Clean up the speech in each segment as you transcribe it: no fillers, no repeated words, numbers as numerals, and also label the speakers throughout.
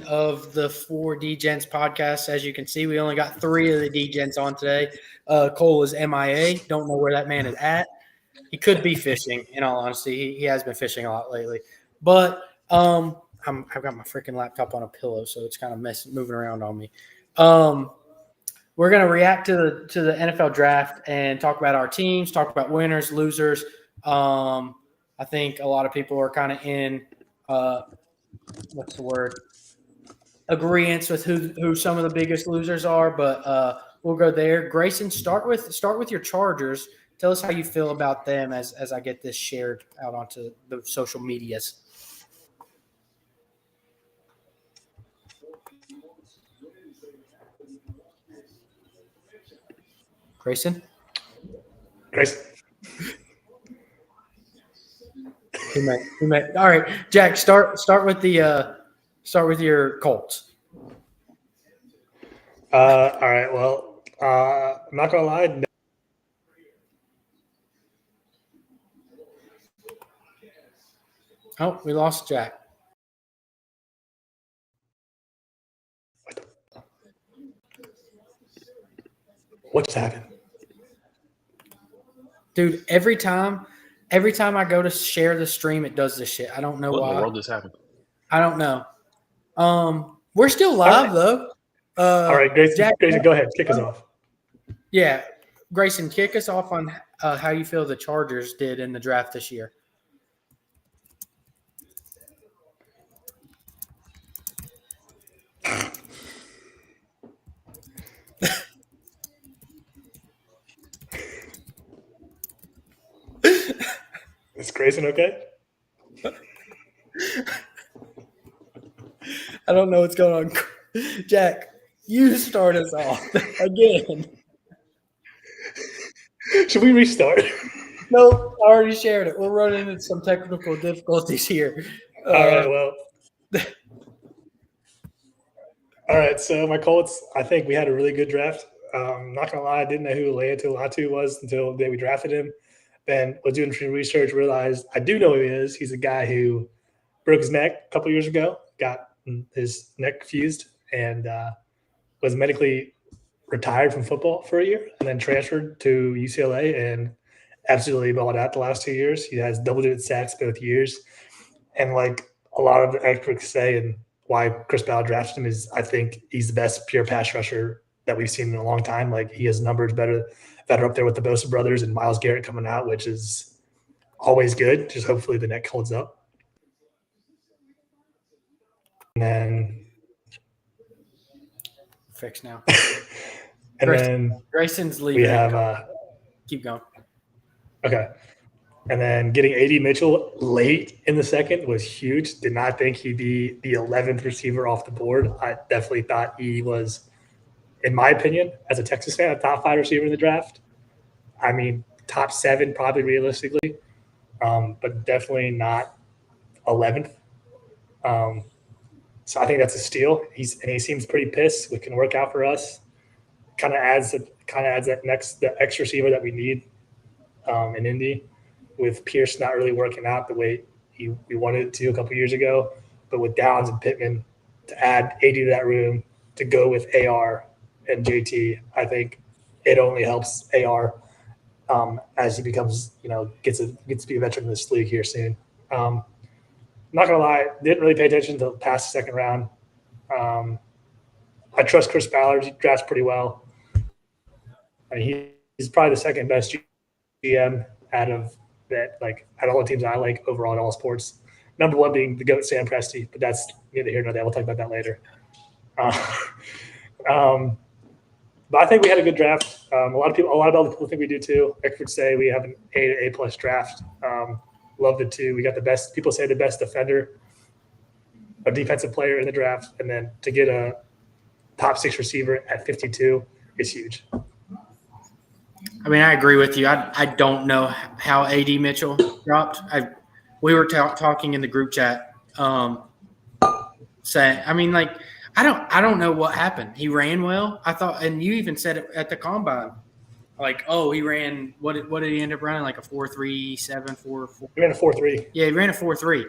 Speaker 1: of the 4 Degens podcasts. As you can see, we only got 3 of the Degens on today. Cole is MIA. Don't know where that man is at. He could be fishing, in all honesty. He has been fishing a lot lately. But I've got my freaking laptop on a pillow, so it's kind of moving around on me. We're going to react to the NFL draft and talk about our teams, talk about winners, losers. I think a lot of people are kind of in agreeance with who some of the biggest losers are, but we'll go there. Grayson, start with your Chargers. Tell us how you feel about them as I get this shared out onto the social medias. Grayson? Who met? All right, Jack. Start with your Colts.
Speaker 2: All right. Well, I'm not gonna lie.
Speaker 1: Oh, we lost Jack.
Speaker 2: What's happened?
Speaker 1: Dude, every time I go to share the stream, it does this shit. I don't know why.
Speaker 3: What in the world just happened?
Speaker 1: I don't know. We're still live though.
Speaker 2: All right, Grayson, go ahead. Kick us off.
Speaker 1: Yeah, Grayson, kick us off on how you feel the Chargers did in the draft this year.
Speaker 2: Is Grayson okay?
Speaker 1: I don't know what's going on. Jack, you start us off again.
Speaker 2: Should we restart?
Speaker 1: Nope, I already shared it. We're running into some technical difficulties here.
Speaker 2: All right, well. All right, so my Colts, I think we had a really good draft. Not going to lie, I didn't know who Leia Tuilatu was until the day we drafted him. Then was doing some research, realized I do know who he is. He's a guy who broke his neck a couple years ago, got his neck fused, and was medically retired from football for a year and then transferred to UCLA and absolutely balled out the last 2 years. He has double-digit sacks both years. And like a lot of the experts say, and why Chris Ballard drafted him is I think he's the best pure pass rusher that we've seen in a long time. Like he has numbers that are up there with the Bosa brothers and Myles Garrett coming out, which is always good. Just hopefully the neck holds up. And then
Speaker 1: fix now.
Speaker 2: And then
Speaker 1: Grayson's leaving.
Speaker 2: We have
Speaker 1: keep going.
Speaker 2: Okay. And then getting A.D. Mitchell late in the second was huge. Did not think he'd be the 11th receiver off the board. I definitely thought he was, in my opinion, as a Texas fan, a top 5 receiver in the draft. I mean, top 7 probably realistically, but definitely not 11th. So I think that's a steal. He seems pretty pissed, which can work out for us. Kind of adds the X receiver that we need in Indy, with Pierce not really working out the way we wanted it to a couple years ago. But with Downs and Pittman to add 80 to that room to go with AR and JT, I think it only helps AR as he becomes, gets to be a veteran in this league here soon. Not gonna lie, didn't really pay attention to past the second round. I trust Chris Ballard. He drafts pretty well. I mean, he's probably the second best GM out of all the teams I like overall in all sports. Number 1 being the GOAT Sam Presti, but that's neither here nor there. We'll talk about that later. But I think we had a good draft. A lot of other people think we do too. Experts say we have an A+ draft. Love it too. We got the best. People say the best defender, a defensive player in the draft, and then to get a top 6 receiver at 52 is huge.
Speaker 1: I mean, I agree with you. I don't know how A.D. Mitchell dropped. We were talking in the group chat, saying, I mean, like, I don't know what happened. He ran well, I thought, and you even said it at the combine. Like, oh, he ran. What did he end up running? Like a 4.37, 4.4.
Speaker 2: He ran a 4.3.
Speaker 1: Yeah, he ran a 4.3.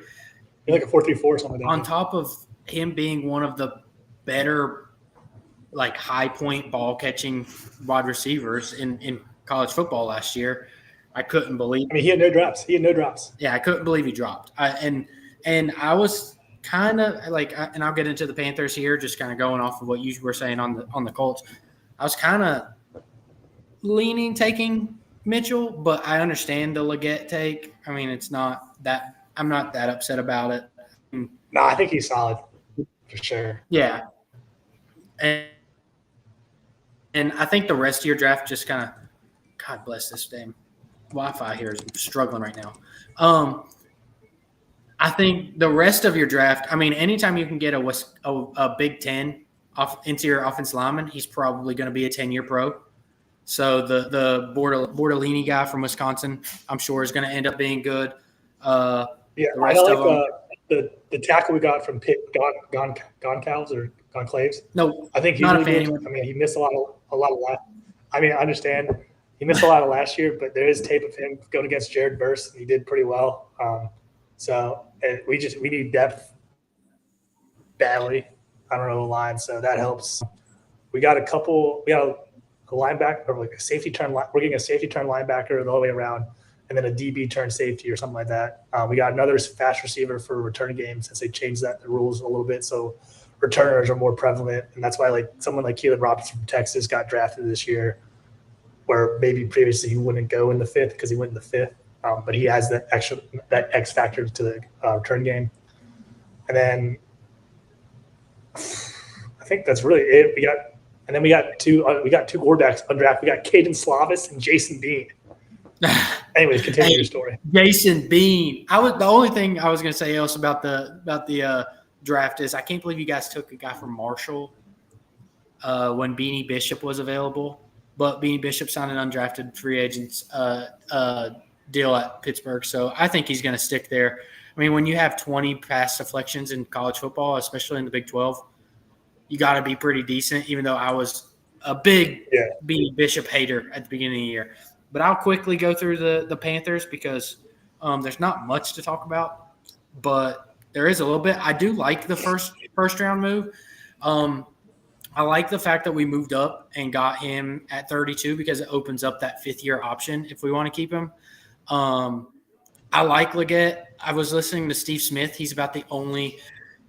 Speaker 2: Like a 4.34 or something like that.
Speaker 1: On top of him being one of the better, like, high point ball catching wide receivers in college football last year. I couldn't believe.
Speaker 2: I mean, he had no drops.
Speaker 1: Yeah, I couldn't believe he dropped. And I was kind of like, and I'll get into the Panthers here, just kind of going off of what you were saying on the Colts. I was kind of leaning taking Mitchell, but I understand the Leggett take. I mean, it's not that I'm not that upset about it.
Speaker 2: No, I think he's solid for sure.
Speaker 1: Yeah, and I think the rest of your draft just kind of, God bless this damn Wi-Fi here is struggling right now. I think the rest of your draft, I mean, anytime you can get a Big Ten interior offensive lineman, he's probably going to be a 10-year pro. So the Bortolini guy from Wisconsin, I'm sure, is going to end up being good.
Speaker 2: Yeah, I like the tackle we got from Pitt, Goncalves or Gonclaves.
Speaker 1: No,
Speaker 2: I think he's
Speaker 1: not
Speaker 2: really
Speaker 1: a fan.
Speaker 2: good. I mean, he missed a lot of last. I mean, I understand he missed a lot of last year, but there is tape of him going against Jared Verse. He did pretty well. So we need depth badly. I don't know the line, so that helps. We got a linebacker, or like a safety turn. We're getting a safety turn linebacker the whole way around, and then a DB turn safety or something like that. We got another fast receiver for a return game since they changed the rules a little bit, so returners are more prevalent, and that's why like someone like Caleb Robinson from Texas got drafted this year, where maybe previously he wouldn't go in the fifth because he went in the fifth, but he has that X factor to the return game. And then I think that's really it. We got two quarterbacks undrafted. We got Caden Slavis and Jason Bean. Anyways, continue your story.
Speaker 1: Jason Bean. The only thing I was going to say else about the draft is I can't believe you guys took a guy from Marshall when Beanie Bishop was available, but Beanie Bishop signed an undrafted free agents deal at Pittsburgh, so I think he's going to stick there. I mean, when you have 20 pass deflections in college football, especially in the Big 12, you got to be pretty decent, even though I was a big Beanie Bishop hater at the beginning of the year. But I'll quickly go through the Panthers because there's not much to talk about, but there is a little bit. I do like the first round move. I like the fact that we moved up and got him at 32 because it opens up that fifth-year option if we want to keep him. I like Leggett. I was listening to Steve Smith. He's about the only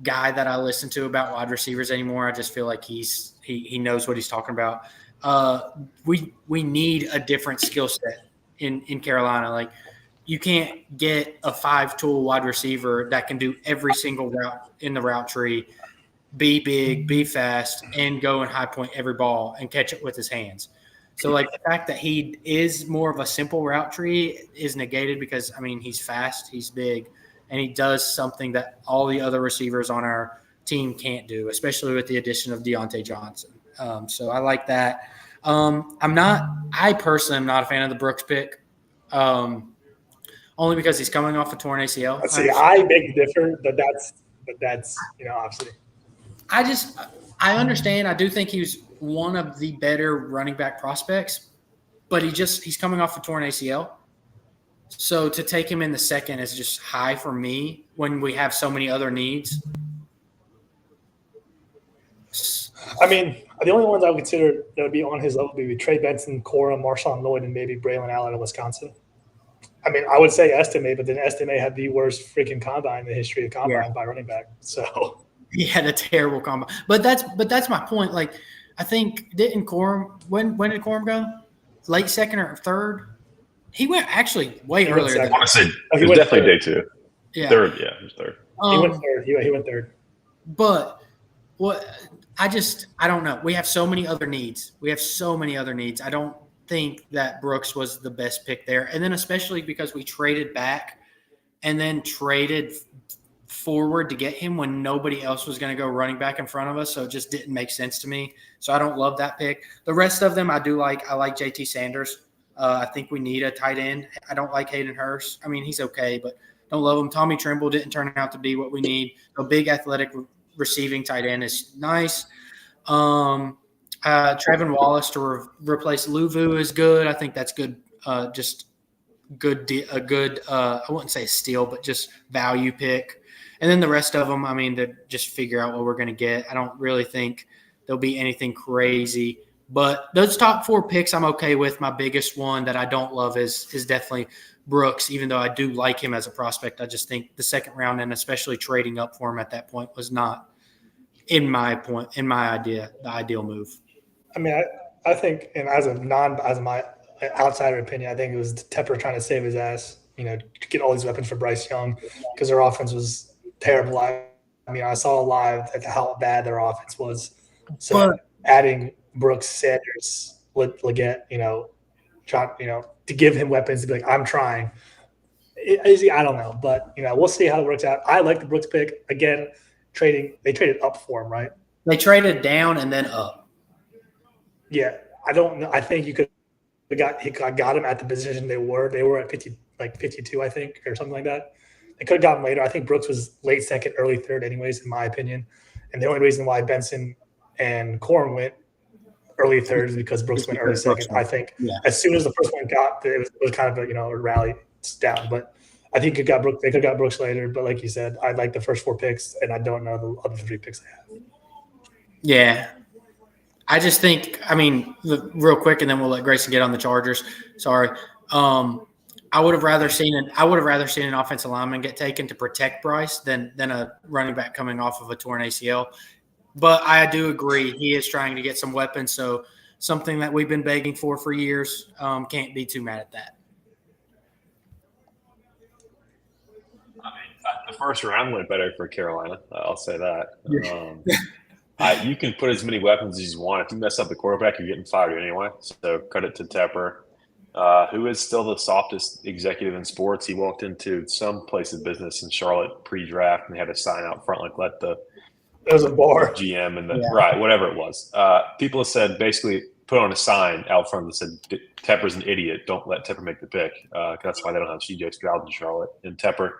Speaker 1: guy that I listen to about wide receivers anymore. I just feel like he knows what he's talking about. We need a different skill set in Carolina. Like, you can't get a 5-tool wide receiver that can do every single route in the route tree, be big, be fast, and go and high point every ball and catch it with his hands. So, like, the fact that he is more of a simple route tree is negated because, I mean, he's fast, he's big, and he does something that all the other receivers on our team can't do, especially with the addition of Deontay Johnson. So I like that. I personally am not a fan of the Brooks pick, only because he's coming off a torn ACL.
Speaker 2: I beg to differ, but that's obviously.
Speaker 1: I understand. I do think he was one of the better running back prospects, but he's coming off a torn ACL. So to take him in the second is just high for me when we have so many other needs.
Speaker 2: I mean, the only ones I would consider that would be on his level would be Trey Benson, Cora, Marshawn Lloyd, and maybe Braylon Allen of Wisconsin. I mean, I would say Estime, but then Estime had the worst freaking combine in the history of combine by running back. So
Speaker 1: he had a terrible combine. But that's my point. Like, I think didn't Corum when did Corum go? Late second or third? He went actually way earlier.
Speaker 3: I want to say it was definitely day two.
Speaker 1: Yeah.
Speaker 3: Third, yeah, it was third.
Speaker 2: He went third. He went third.
Speaker 1: But I don't know. We have so many other needs. I don't think that Brooks was the best pick there. And then especially because we traded back and then traded forward to get him when nobody else was going to go running back in front of us. So it just didn't make sense to me. So I don't love that pick. The rest of them I do like. I like JT Sanders. I think we need a tight end. I don't like Hayden Hurst. I mean, he's okay, but don't love him. Tommy Trimble didn't turn out to be what we need. A big athletic receiving tight end is nice. Trevin Wallace to replace Luvu is good. I think that's good. Just good. I wouldn't say steal, but just value pick. And then the rest of them, I mean, to just figure out what we're going to get. I don't really think there'll be anything crazy. But those top 4 picks I'm okay with. My biggest one that I don't love is definitely Brooks, even though I do like him as a prospect. I just think the second round and especially trading up for him at that point was not, in my idea, the ideal move.
Speaker 2: I mean, I think, and as my outsider opinion, I think it was Tepper trying to save his ass, to get all these weapons for Bryce Young because their offense was terrible. I mean, I saw live how bad their offense was. So adding Brooks, Sanders, Leggett, John, to give him weapons to be like, I'm trying. I don't know, but we'll see how it works out. I like the Brooks pick again. They traded up for him, right?
Speaker 1: They traded down and then up.
Speaker 2: Yeah, I don't know. I think you could have got him at the position they were. They were at 50, like 52, I think, or something like that. They could have gotten later. I think Brooks was late second, early third, anyways, in my opinion. And the only reason why Benson and Corn went early third is because Brooks went early second. I think as soon as the first one got, it was kind of a rally down. But I think they could have got Brooks later. But like you said, I like the first 4 picks, and I don't know the other 3 picks they have.
Speaker 1: Yeah. I just think, I mean, real quick, and then we'll let Grayson get on the Chargers. Sorry. I would have rather seen an offensive lineman get taken to protect Bryce than a running back coming off of a torn ACL. But I do agree he is trying to get some weapons, so something that we've been begging for years. Can't be too mad at that.
Speaker 3: I mean, the first round went better for Carolina. I'll say that. You can put as many weapons as you want. If you mess up the quarterback, you're getting fired anyway. So credit to Tepper, who is still the softest executive in sports. He walked into some place of business in Charlotte pre-draft, and they had a sign out front like let the
Speaker 2: it was a bar
Speaker 3: GM and right, whatever it was. People have said basically put on a sign out front that said Tepper's an idiot. Don't let Tepper make the pick. That's why they don't have CJ Stroud in Charlotte. And Tepper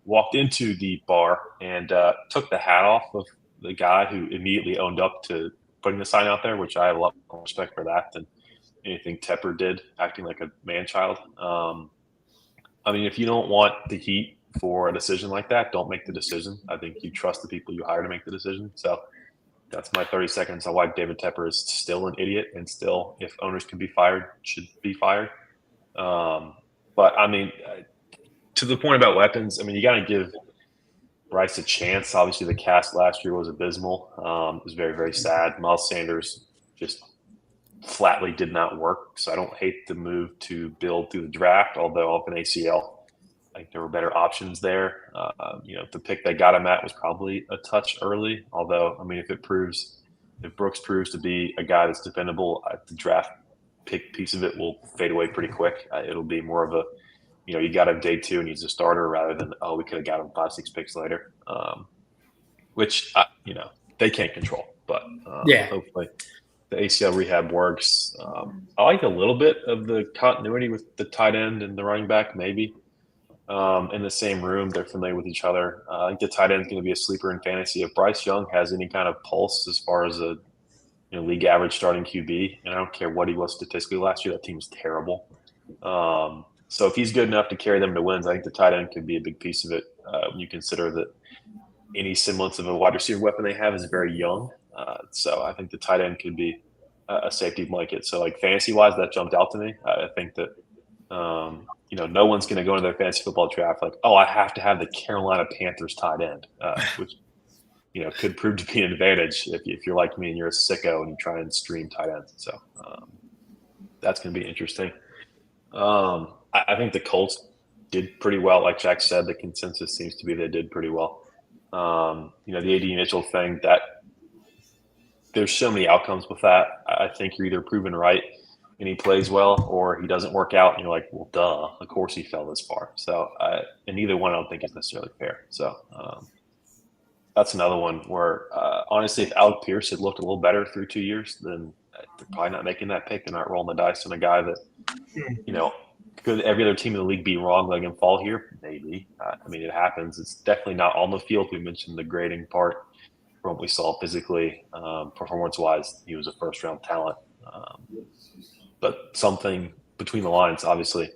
Speaker 3: walked into the bar and took the hat off of the guy who immediately owned up to putting the sign out there, which I have a lot more respect for that than anything Tepper did, acting like a man-child. I mean, if you don't want the heat for a decision like that, don't make the decision. I think you trust the people you hire to make the decision. So that's my 30 seconds on why David Tepper is still an idiot and still, if owners can be fired, should be fired. But, I mean, to the point about weapons, I mean, you got to give Bryce a chance. Obviously, the cast last year was abysmal. It was very, very sad. Miles Sanders just flatly did not work. So I don't hate the move to build through the draft, although off an ACL, I think there were better options there. The pick they got him at was probably a touch early. Although, I mean, if Brooks proves to be a guy that's dependable, the draft pick piece of it will fade away pretty quick. It'll be more of a, you got him day 2 and he's a starter rather than, we could have got him 5-6 picks later, which, they can't control. But hopefully the ACL rehab works. I like a little bit of the continuity with the tight end and the running back, maybe. In the same room, they're familiar with each other. I think the tight end is going to be a sleeper in fantasy. If Bryce Young has any kind of pulse as far as a league average starting QB, and I don't care what he was statistically last year, that team's terrible. So if he's good enough to carry them to wins, I think the tight end could be a big piece of it. When you consider that any semblance of a wide receiver weapon they have is very young. So I think the tight end could be a safety blanket. So like fantasy-wise, that jumped out to me. I think that no one's going to go into their fantasy football draft like, I have to have the Carolina Panthers tight end, which could prove to be an advantage if you're like me and you're a sicko and you try and stream tight ends. So that's going to be interesting. I think the Colts did pretty well. Like Jack said, the consensus seems to be they did pretty well. The AD Mitchell thing, that there's so many outcomes with that. I think you're either proven right and he plays well, or he doesn't work out, and you're like, well, duh, of course he fell this far. So, and either one I don't think is necessarily fair. So that's another one where, honestly, if Alec Pierce had looked a little better through 2 years, then they're probably not making that pick. They're not rolling the dice on a guy that, could every other team in the league be wrong, letting him fall here? Maybe. I mean, it happens. It's definitely not on the field. We mentioned the grading part from what we saw physically, performance-wise. He was a first-round talent. But something between the lines, obviously,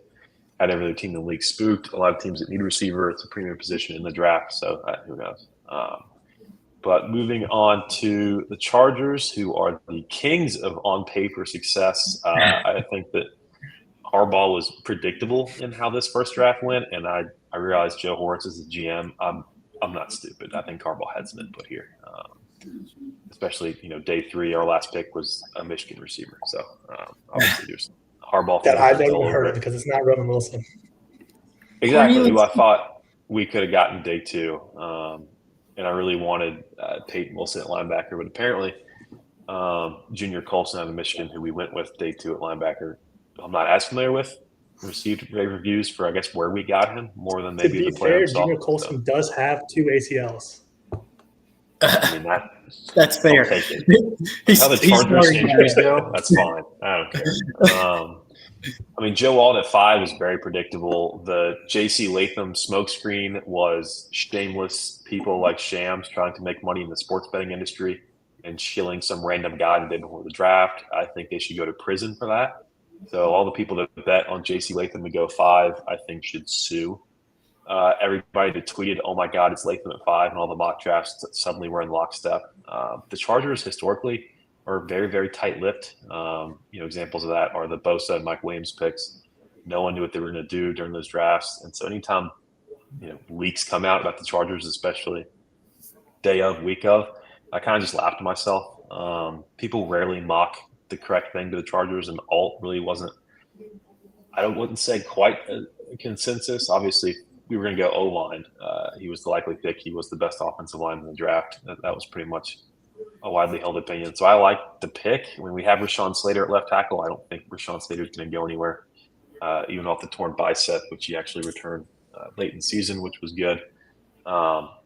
Speaker 3: had every other team in the league spooked. A lot of teams that need a receiver, it's a premium position in the draft. So who knows? But moving on to the Chargers, who are the kings of on-paper success. I think that Harbaugh was predictable in how this first draft went, and I realized Joe Horace is the GM. I'm not stupid. I think Harbaugh had some input here, especially day 3. Our last pick was a Michigan receiver, so obviously there's Harbaugh.
Speaker 2: That I don't hurt it because it's not Roman Wilson.
Speaker 3: Exactly, who I thought we could have gotten day 2, and I really wanted Peyton Wilson at linebacker, but apparently Junior Colson out of Michigan, who we went with day 2 at linebacker, I'm not as familiar with, received rave reviews for, I guess, where we got him more than maybe the player himself.
Speaker 2: Junior Colson does have 2 ACLs.
Speaker 3: I mean,
Speaker 1: that's fair.
Speaker 3: I'll take it. That's how the Chargers injuries go. That's fine. I don't care. I mean, Joe Alt at 5 was very predictable. The J.C. Latham smokescreen was shameless people like Shams trying to make money in the sports betting industry and shilling some random guy the day before the draft. I think they should go to prison for that. So all the people that bet on J.C. Latham to go 5, I think should sue. Everybody that tweeted, "Oh my God, it's Latham at 5," and all the mock drafts suddenly were in lockstep. The Chargers historically are very, very tight-lipped. Examples of that are the Bosa and Mike Williams picks. No one knew what they were going to do during those drafts, and so anytime leaks come out about the Chargers, especially day of, week of, I kind of just laughed to myself. People rarely mock the correct thing to the Chargers, and Alt really wasn't. I wouldn't say quite a consensus. Obviously, we were going to go O-line. He was the likely pick. He was the best offensive line in the draft. That was pretty much a widely held opinion. So I like the pick. When we have Rashawn Slater at left tackle, I don't think Rashawn Slater is going to go anywhere, even off the torn bicep, which he actually returned late in the season, which was good.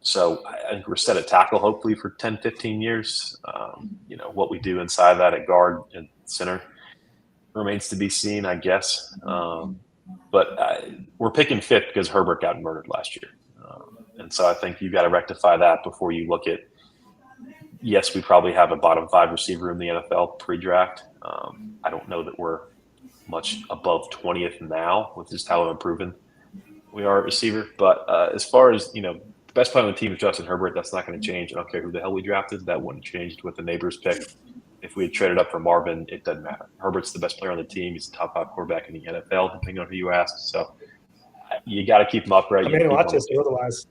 Speaker 3: So I think we're set at tackle, hopefully, for 10, 15 years. What we do inside that at guard and center remains to be seen, I guess. But we're picking 5th because Herbert got murdered last year. And so I think you've got to rectify that before you look at, yes, we probably have a bottom 5 receiver in the NFL pre-draft. I don't know that we're much above 20th now with just how improving we are at receiver. But as far as, the best player on the team is Justin Herbert. That's not going to change. I don't care who the hell we drafted. That wouldn't have changed with the neighbors pick. If we had traded up for Marvin, it doesn't matter. Herbert's the best player on the team. He's the top 5 quarterback in the NFL, depending on who you ask. So you got to keep him upright.
Speaker 2: I mean, watch this otherwise.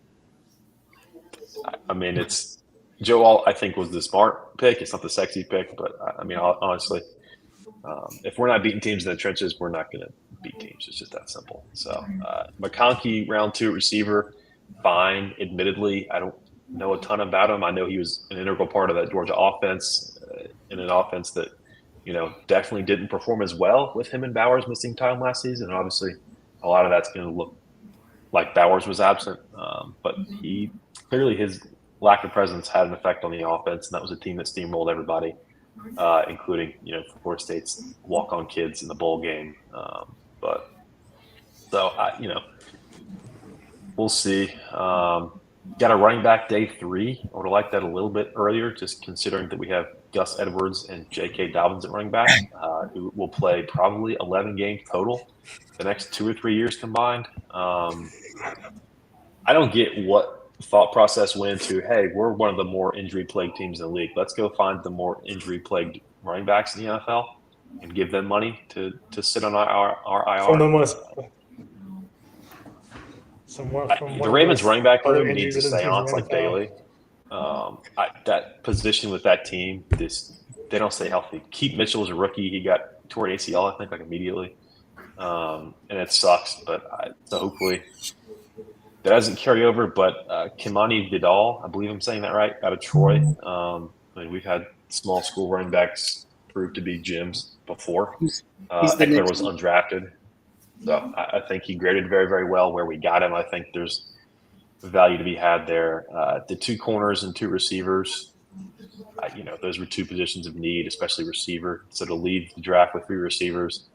Speaker 3: I mean, it's Joe Alt, I think, was the smart pick. It's not the sexy pick, but I mean, honestly, if we're not beating teams in the trenches, we're not going to beat teams. It's just that simple. So McConkey, round 2 receiver, fine. Admittedly, I don't know a ton about him. I know he was an integral part of that Georgia offense, in an offense that, definitely didn't perform as well with him and Bowers missing time last season. And obviously, a lot of that's going to look like Bowers was absent. But his lack of presence had an effect on the offense, and that was a team that steamrolled everybody, including, Florida State's walk-on kids in the bowl game. We'll see. Got a running back day 3. I would have liked that a little bit earlier, just considering that we have Gus Edwards and J.K. Dobbins at running back, who will play probably 11 games total the next 2 or 3 years combined. I don't get what thought process went to, hey, we're one of the more injury-plagued teams in the league. Let's go find the more injury-plagued running backs in the NFL and give them money to sit on our IR. The Ravens running back room needs a seance like Bailey. That position with that team, they don't stay healthy. Keith Mitchell was a rookie. He got torn ACL, I think, immediately. And it sucks, but so hopefully that doesn't carry over. But Kimani Vidal, I believe I'm saying that right, out of Troy. We've had small school running backs prove to be gems before. Eckler was undrafted. So I think he graded very, very well where we got him. I think there's value to be had there. The 2 corners and 2 receivers, those were 2 positions of need, especially receiver. So to lead the draft with 3 receivers,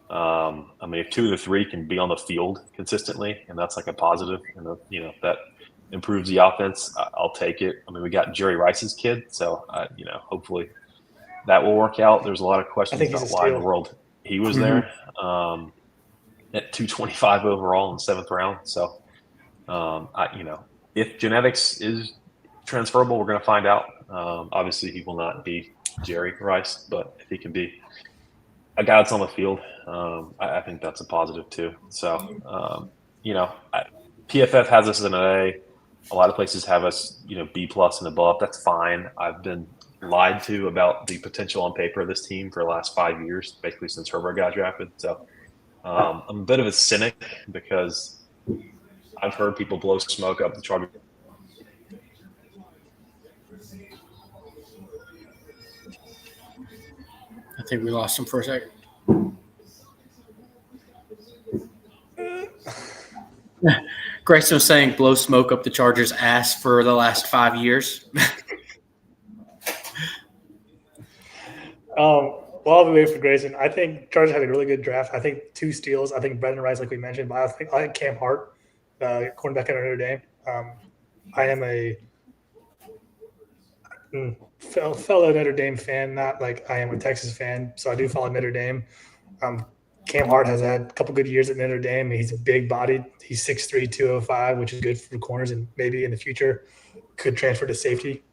Speaker 3: if 2 of the 3 can be on the field consistently, and that's like a positive, and that improves the offense, I'll take it. We got Jerry Rice's kid, so hopefully that will work out. There's a lot of questions about why in the world he was there. at 225 overall in the 7th round. So, if genetics is transferable, we're going to find out. Obviously, he will not be Jerry Rice, but if he can be a guy that's on the field, I think that's a positive too. So, PFF has us as an A. A lot of places have us, B plus and above. That's fine. I've been lied to about the potential on paper of this team for the last 5 years, basically since Herbert got drafted. So I'm a bit of a cynic because I've heard people blow smoke up the Chargers.
Speaker 1: I think we lost him for a second. Grayson was saying blow smoke up the Chargers' ass for the last 5 years.
Speaker 2: While we wait for Grayson, I think Chargers had a really good draft. I think 2 steals. I think Brendan Rice, like we mentioned, but I think Cam Hart, cornerback at Notre Dame. I am a fellow Notre Dame fan, not like I am a Texas fan, so I do follow Notre Dame. Cam Hart has had a couple good years at Notre Dame. He's a big bodied. He's 6'3", 205, which is good for corners, and maybe in the future could transfer to safety,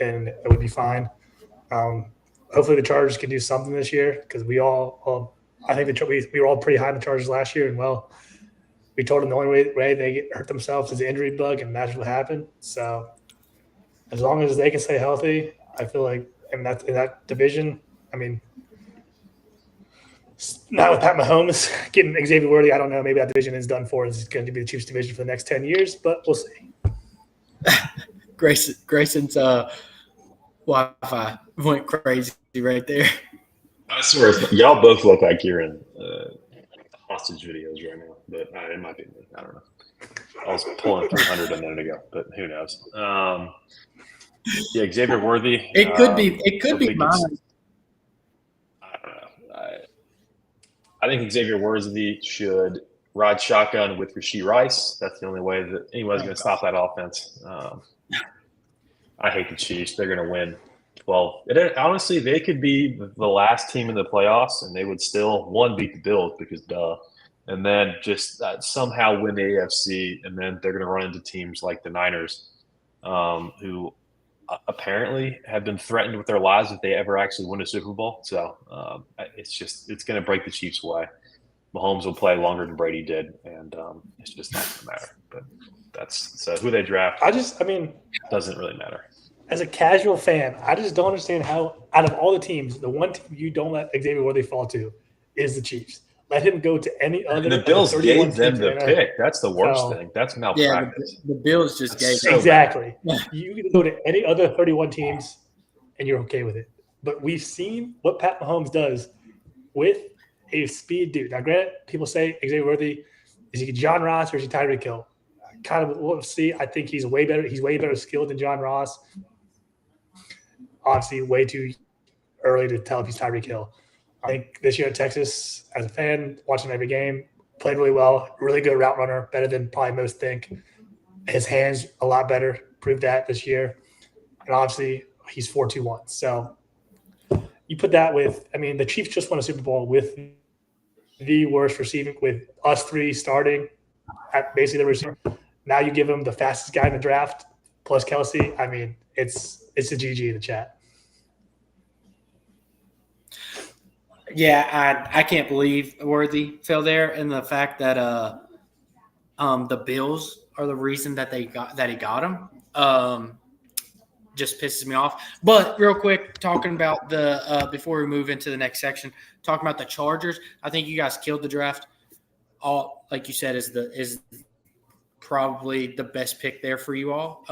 Speaker 2: and it would be fine. Hopefully the Chargers can do something this year because we were all pretty high on the Chargers last year, and we told them the only way they hurt themselves is the injury bug, and that's what happened. So as long as they can stay healthy, I feel like, and that's in that division. I mean, not with Pat Mahomes getting Xavier Worthy, I don't know. Maybe that division is done for. It's going to be the Chiefs division for the next 10 years, but we'll see.
Speaker 1: Grayson's Wi-Fi went crazy right there.
Speaker 3: I swear, y'all both look like you're in hostage videos right now, but it might be me. I don't know. I was pulling 300 a minute ago, but who knows? Xavier Worthy.
Speaker 1: It could be. It could be mine.
Speaker 3: I don't know. I think Xavier Worthy should ride shotgun with Rashee Rice. That's the only way that anyone's going to stop that offense. I hate the Chiefs. They're going to win 12. Honestly, they could be the last team in the playoffs, and they would still, beat the Bills because duh, and then just somehow win the AFC, and then they're going to run into teams like the Niners, who apparently have been threatened with their lives if they ever actually win a Super Bowl. So it's going to break the Chiefs away. Mahomes will play longer than Brady did, and it's just not going to matter. But so who they draft. Doesn't really matter.
Speaker 2: As a casual fan, I just don't understand how, out of all the teams, the one team you don't let Xavier Worthy fall to is the Chiefs. Let him go to any other.
Speaker 3: The Bills gave them the pick. That's the worst thing. That's malpractice.
Speaker 1: The Bills just gave
Speaker 2: exactly. You can go to any other 31 teams, and you're okay with it. But we've seen what Pat Mahomes does with a speed dude. Now, granted, people say Xavier Worthy, is he John Ross or is he Tyreek Hill? Kind of we'll see. I think he's way better. He's way better skilled than John Ross. Obviously, way too early to tell if he's Tyreek Hill. I think this year at Texas, as a fan, watching every game, played really well. Really good route runner, better than probably most think. His hands a lot better. Proved that this year. And obviously, he's 4.21. So you put that with, the Chiefs just won a Super Bowl with the worst receiving, with us 3 starting at basically the receiver. Now you give him the fastest guy in the draft plus Kelsey. It's a GG in the chat.
Speaker 1: Yeah, I can't believe Worthy fell there, and the fact that the Bills are the reason that he got him just pisses me off. But real quick, talking about the before we move into the next section, talking about the Chargers, I think you guys killed the draft. All, like you said, is probably the best pick there for you all.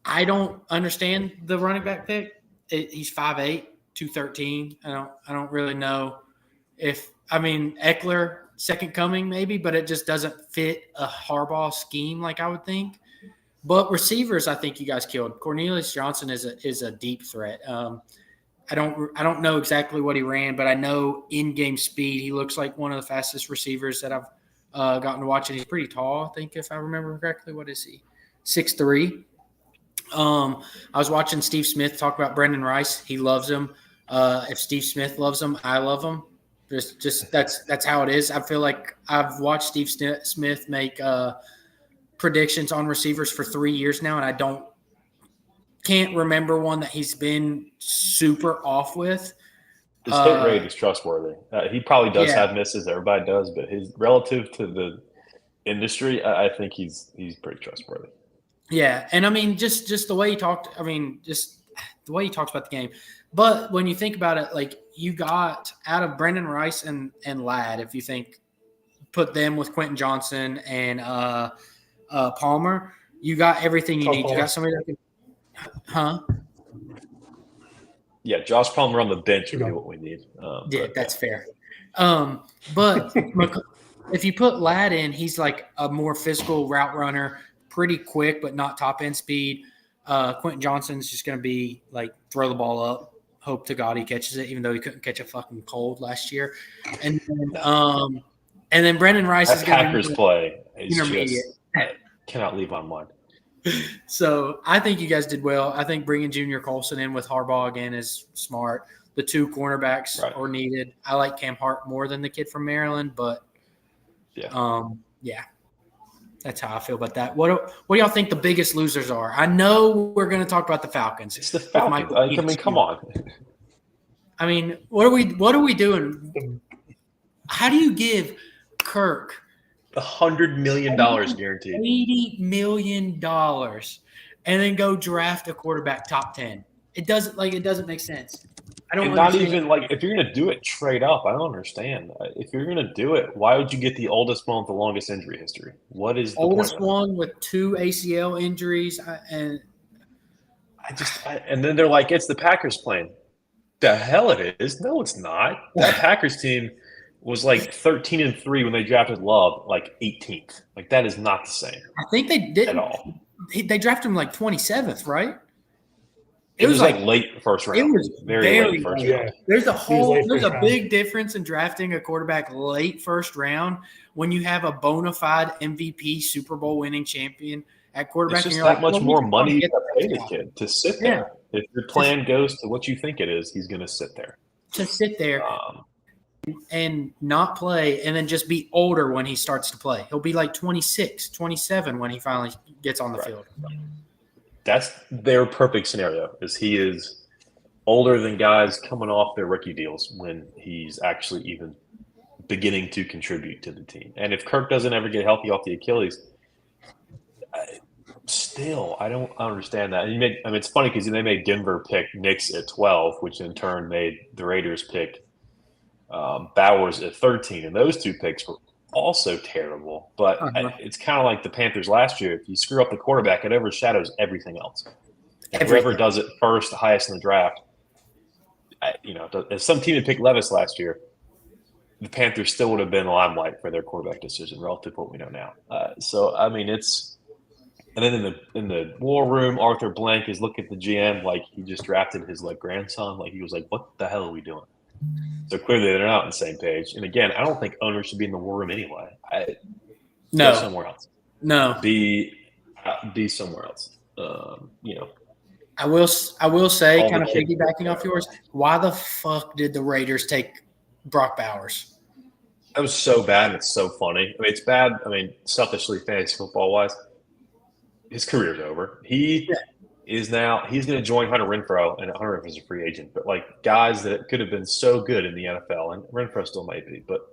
Speaker 1: I don't understand the running back pick. He's 5'8", 213. I don't really know if Eckler second coming maybe, but it just doesn't fit a Harbaugh scheme like I would think. But receivers, I think you guys killed. Cornelius Johnson is a deep threat. I don't know exactly what he ran, but I know in-game speed he looks like one of the fastest receivers that I've gotten to watch. And he's pretty tall, I think, if I remember correctly. What is he? 6'3". I was watching Steve Smith talk about Brendan Rice. He loves him. If Steve Smith loves him, I love him. Just that's how it is. I feel like I've watched Steve Smith make predictions on receivers for 3 years now, and I can't remember one that he's been super off with.
Speaker 3: His hit rate is trustworthy. He probably does have misses. Everybody does, but his relative to the industry, I think he's pretty trustworthy.
Speaker 1: Yeah, and I mean, just the way he talked. I mean, just the way he talks about the game. But when you think about it, like you got out of Brendan Rice and Ladd, if you think put them with Quentin Johnson and Palmer, you got everything you need. You got somebody that can,
Speaker 3: Yeah, Josh Palmer on the bench would be what we need.
Speaker 1: That's fair. But if you put Ladd in, he's like a more physical route runner, pretty quick, but not top end speed. Quentin Johnson's just going to be like throw the ball up, hope to God he catches it, even though he couldn't catch a fucking cold last year. And then Brendan Rice is going to
Speaker 3: Packers play.
Speaker 1: Intermediate.
Speaker 3: Cannot leave on one.
Speaker 1: So I think you guys did well. I think bringing Junior Colson in with Harbaugh again is smart. The two cornerbacks are needed. I like Cam Hart more than the kid from Maryland, but that's how I feel about that. What do y'all think the biggest losers are? I know we're going to talk about the Falcons.
Speaker 3: It's the Falcons. I mean, come on.
Speaker 1: I mean, what are we doing? How do you give Kirk
Speaker 3: $100 million guaranteed,
Speaker 1: $80 million, and then go draft a quarterback top 10? It doesn't make sense. I don't.
Speaker 3: And not even like if you're going to do it, trade up. I don't understand. If you're going to do it, why would you get the oldest one with the longest injury history? What is the
Speaker 1: oldest one with 2 ACL injuries? And
Speaker 3: then they're like, it's the Packers playing. The hell it is. No, it's not. That Packers team was like 13-3 when they drafted Love, like 18th. Like that is not the same.
Speaker 1: I think they did
Speaker 3: at all.
Speaker 1: They drafted him like 27th, right?
Speaker 3: It was like late first round.
Speaker 1: It was very late first round. There's
Speaker 2: a
Speaker 1: big difference in drafting a quarterback late first round when you have a bona fide MVP Super Bowl winning champion at quarterback.
Speaker 3: It's just that much more money to pay the kid to sit there. If your plan goes to what you think it is, he's going to sit there.
Speaker 1: To sit there and not play and then just be older when he starts to play. He'll be like 26, 27 when he finally gets on the field.
Speaker 3: That's their perfect scenario. Is he is older than guys coming off their rookie deals when he's actually even beginning to contribute to the team. And if Kirk doesn't ever get healthy off the Achilles, I don't understand that. And it's funny because they made Denver pick Knicks at 12, which in turn made the Raiders pick Bowers at 13, and those two picks were also terrible. But it's kind of like the Panthers last year. If you screw up the quarterback, it overshadows everything else. Whoever does it first, the highest in the draft. If some team had picked Levis last year, the Panthers still would have been in the limelight for their quarterback decision relative to what we know now. It's. And then in the war room, Arthur Blank is looking at the GM like he just drafted his grandson. Like he was like, "What the hell are we doing?" So clearly they're not on the same page. And again, I don't think owners should be in the war room anyway. Go somewhere else.
Speaker 1: No,
Speaker 3: be somewhere else.
Speaker 1: I will say, kind of piggybacking off yours, why the fuck did the Raiders take Brock Bowers?
Speaker 3: That was so bad. And it's so funny. It's bad. Selfishly, fantasy football wise, his career's over. He's going to join Hunter Renfrow, and Hunter Renfrow's a free agent. But guys that could have been so good in the NFL, and Renfrow still might be, but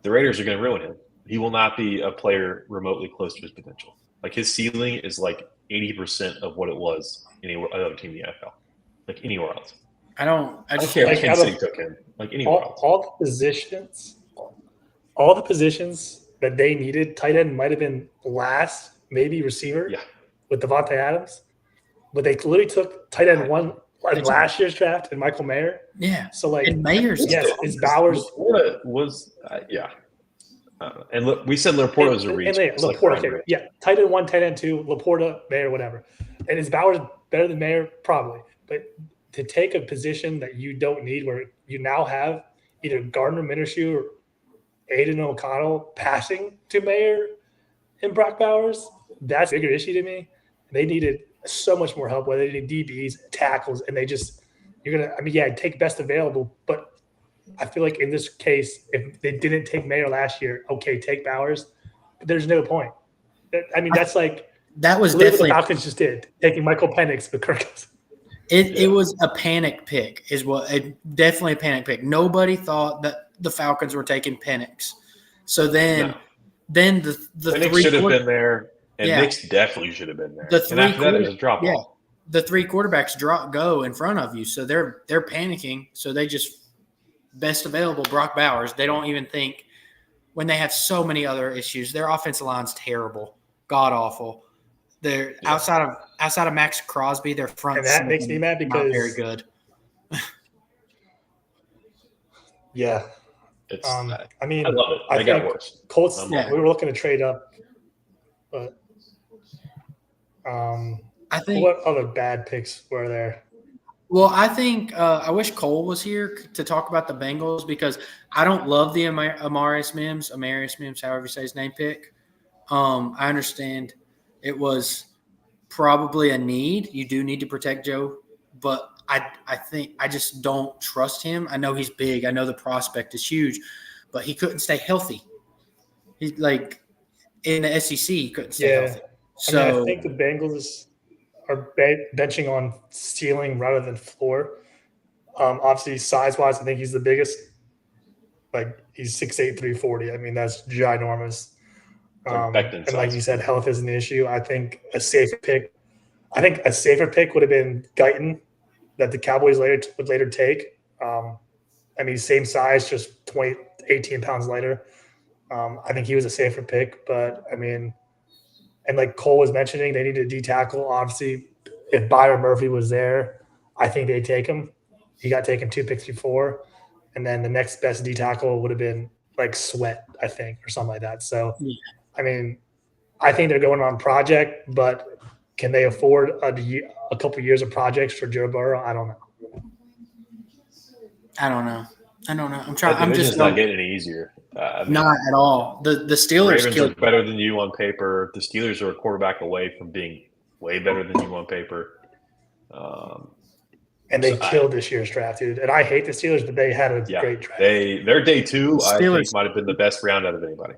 Speaker 3: the Raiders are going to ruin him. He will not be a player remotely close to his potential. His ceiling is 80% of what it was any other team in the NFL, anywhere else.
Speaker 1: I don't
Speaker 3: care if Kansas City took him, anywhere else.
Speaker 2: All the positions that they needed, tight end might have been last, maybe receiver, with Devontae Adams. But they literally took tight end one in last year's draft and Michael Mayer.
Speaker 1: Yeah.
Speaker 2: So
Speaker 1: and Mayer's
Speaker 2: is Bowers
Speaker 3: was and look, we said Laporta was a reach.
Speaker 2: Laporta, tight end 1, tight end 2, Laporta, Mayer, whatever. And is Bowers better than Mayer? Probably. But to take a position that you don't need, where you now have either Gardner Minshew or Aiden O'Connell passing to Mayer and Brock Bowers, that's a bigger issue to me. They needed so much more help, whether they need DBs, tackles, and take best available, but I feel like in this case, if they didn't take Mayer last year, okay, take Bowers. But there's no point. I mean, that's like
Speaker 1: That was
Speaker 2: look what the
Speaker 1: definitely
Speaker 2: Falcons just did, taking Michael Penix with Kirk Cousins.
Speaker 1: it was a panic pick, definitely a panic pick. Nobody thought that the Falcons were taking Penix. So then the
Speaker 3: Penix
Speaker 1: three
Speaker 3: should have
Speaker 1: quarter-
Speaker 3: been there, and
Speaker 1: Yeah.
Speaker 3: Nix definitely should have been there.
Speaker 1: The
Speaker 3: And after that, it was a drop
Speaker 1: yeah.
Speaker 3: off.
Speaker 1: The three quarterbacks go in front of you, so they're panicking. So they just best available Brock Bowers. They don't even think when they have so many other issues. Their offensive line's terrible, god awful. They're outside of Max Crosby, their front
Speaker 2: And that makes me mad
Speaker 1: not
Speaker 2: because
Speaker 1: very good.
Speaker 2: Yeah.
Speaker 3: It's,
Speaker 2: I mean,
Speaker 3: I love it.
Speaker 2: I
Speaker 3: They got
Speaker 2: think
Speaker 3: worse.
Speaker 2: Colts.
Speaker 1: Yeah.
Speaker 2: We were looking to trade up, but
Speaker 1: I think.
Speaker 2: what other bad picks were there?
Speaker 1: Well, I think I wish Cole was here to talk about the Bengals because I don't love the Amarius Mims, however you say his name, pick. I understand it was probably a need. You do need to protect Joe, but I think I just don't trust him. I know he's big. I know the prospect is huge, but he couldn't stay healthy. He's like in the SEC, he couldn't stay healthy. So
Speaker 2: I think the Bengals are benching on ceiling rather than floor. Obviously, size-wise, I think he's the biggest. Like, he's 6'8", 340. I mean, that's ginormous. And like you said, health is an issue. I think a safer pick would have been Guyton that the Cowboys would later take. I mean, same size, just 18 pounds lighter. I think he was a safer pick, but I mean, and like Cole was mentioning, they needed a D tackle. Obviously, if Byron Murphy was there, I think they'd take him. He got taken 2 picks before, and then the next best D tackle would have been like Sweat, I think, or something like that. So, I mean, I think they're going on project, but can they afford a couple of years of projects for Joe Burrow? I don't know.
Speaker 1: I don't know. I'm trying.
Speaker 3: I'm just not getting any easier.
Speaker 1: Not at all. The Steelers
Speaker 3: Ravens are better than you on paper. The Steelers are a quarterback away from being way better than you on paper.
Speaker 2: And they killed this year's draft, dude. And I hate the Steelers, but they had a great draft.
Speaker 3: Their day two, I think, might have been the best round out of anybody.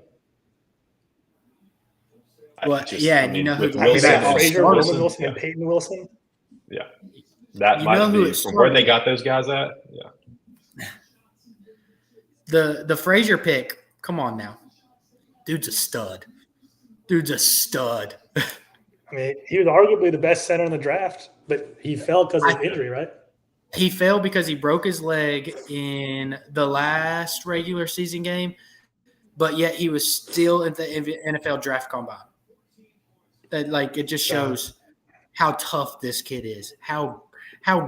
Speaker 1: You know who
Speaker 2: Frazier, Wilson, and Peyton Wilson.
Speaker 3: Yeah, that might be from where they got those guys at. Yeah.
Speaker 1: The Frazier pick, come on now. Dude's a stud.
Speaker 2: I mean, he was arguably the best center in the draft, but he fell because of injury, right?
Speaker 1: He fell because he broke his leg in the last regular season game, but yet he was still in the NFL draft combine. That it just shows how tough this kid is, how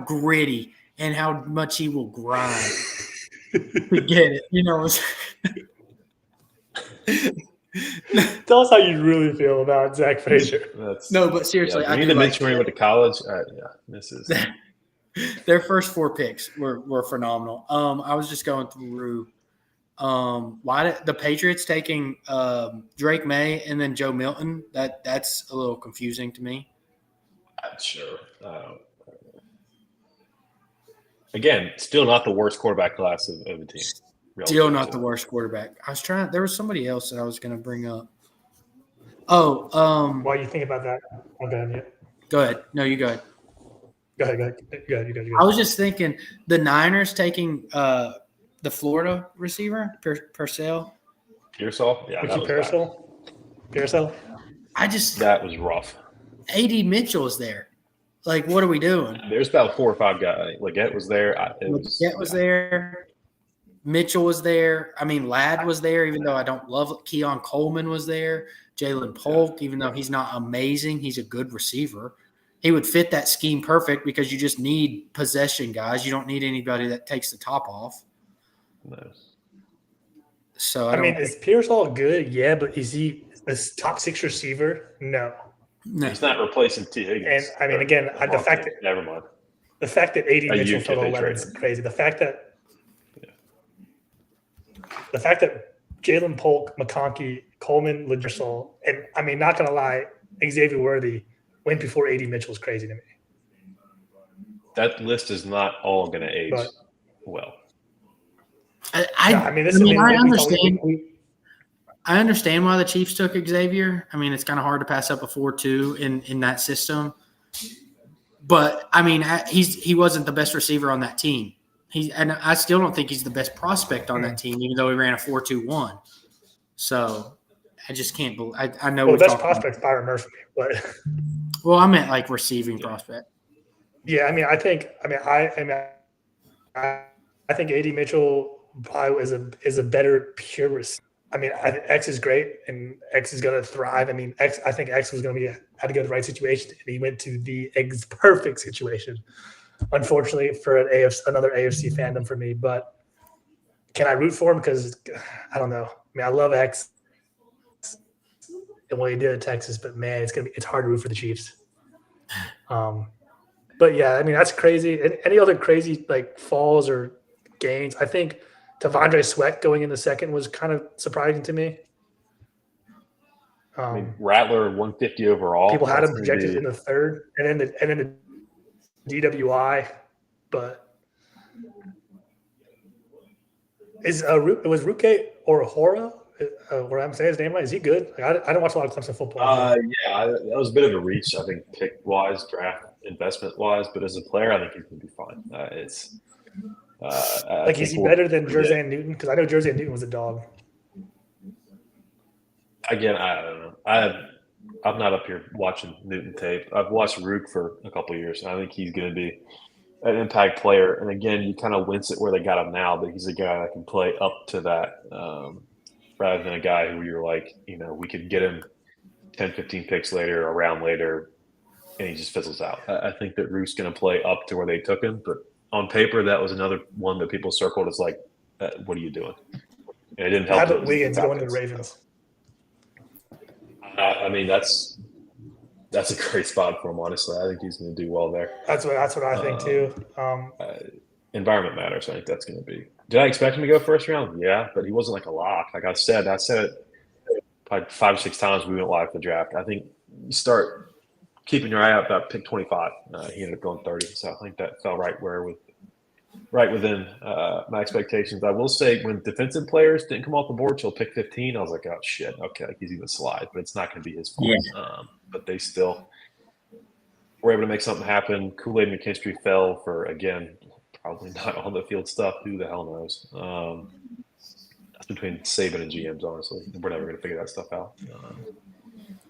Speaker 1: gritty, and how much he will grind to get it. You know.
Speaker 2: Tell us how you really feel about Zach Frazier.
Speaker 1: No, but seriously,
Speaker 3: I need to mention when he went to college. This is
Speaker 1: their first 4 picks were phenomenal. I was just going through why did the Patriots taking Drake May and then Joe Milton? That's a little confusing to me.
Speaker 3: Sure. Again, still not the worst quarterback class of the team.
Speaker 1: Still not the worst quarterback. There was somebody else that I was going to bring up. Oh,
Speaker 2: while you think about that, I'll go ahead.
Speaker 1: Go ahead. No, you go ahead.
Speaker 2: Go ahead.
Speaker 1: I was just thinking the Niners taking the Florida receiver, Pearsall.
Speaker 3: Pearsall? Yeah.
Speaker 2: Pearsall?
Speaker 3: That was rough.
Speaker 1: A.D. Mitchell is there. Like, what are we doing?
Speaker 3: There's about 4 or 5 guys. Leggett was there.
Speaker 1: Leggett was there. Mitchell was there. I mean, Ladd was there, even though I don't love it. Keon Coleman was there. Jalen Polk, even though he's not amazing, he's a good receiver. He would fit that scheme perfect because you just need possession guys. You don't need anybody that takes the top off.
Speaker 3: Nice.
Speaker 2: So I mean, is Pearsall good? Yeah, but is he a top 6 receiver? No.
Speaker 3: He's not replacing T. Higgins.
Speaker 2: And I mean, again, the fact that
Speaker 3: never mind.
Speaker 2: The fact that A.D. Mitchell fell to 11 is crazy. The fact that Jalen Polk, McConkey, Coleman, Lidgersall, and I mean, not gonna lie, Xavier Worthy went before A.D. Mitchell is crazy to me.
Speaker 3: That list is not all going to age well.
Speaker 1: I understand. I understand why the Chiefs took Xavier. I mean, it's kind of hard to pass up a 4-2 in that system. But I mean, he wasn't the best receiver on that team. And I still don't think he's the best prospect on that team, even though he ran a 4.21. So I just can't believe. I know
Speaker 2: the best prospect's Byron Murphy, but
Speaker 1: I meant like receiving prospect.
Speaker 2: Yeah, I mean, I think A.D. Mitchell probably is a better pure receiver. I mean, X is great, and X is going to thrive. I mean, I think X was going to had to go to the right situation, and he went to the perfect situation. Unfortunately, for another AFC fandom for me, but can I root for him? Because I don't know. I mean, I love X and what he did at Texas, but man, it's hard to root for the Chiefs. But yeah, I mean, that's crazy. Any other crazy like falls or gains? I think T'Vondre Sweat going in the second was kind of surprising to me.
Speaker 3: I mean, Rattler 150 overall.
Speaker 2: People had him projected in the third, and then the DWI, but it was Ruke Orhora? Where I'm saying his name right? Is he good? Like, I don't watch a lot of Clemson football.
Speaker 3: That was a bit of a reach, I think, pick wise, draft investment wise, but as a player, I think he's going to be fine.
Speaker 2: Is he better than Jersey Newton? Because I know Jersey Newton was a dog.
Speaker 3: Again, I don't know. I'm not up here watching Newton tape. I've watched Rook for a couple of years, and I think he's going to be an impact player. And again, you kind of wince at where they got him now, but he's a guy that can play up to that rather than a guy who you're like, we could get him 10, 15 picks later, a round later, and he just fizzles out. I think that Rook's going to play up to where they took him, but on paper, that was another one that people circled as like, what are you doing? And it didn't help.
Speaker 2: How about Wiggins going to the Ravens?
Speaker 3: I mean, that's a great spot for him, honestly. I think he's going to do well there.
Speaker 2: That's what I think too.
Speaker 3: Environment matters. I think that's going to be. Did I expect him to go first round? Yeah, but he wasn't like a lock. Like I said it probably 5 or 6 times we went live for the draft. I think you start keeping your eye out about pick 25. He ended up going 30, so I think that fell right within my expectations. I will say when defensive players didn't come off the board till pick 15, I was like, oh shit, okay, like he's even slide, but it's not going to be his fault. Yeah. But they still were able to make something happen. Kool-Aid McKinstry fell for, again, probably not on the field stuff. Who the hell knows? That's between Saban and GMs, honestly. We're never going to figure that stuff out.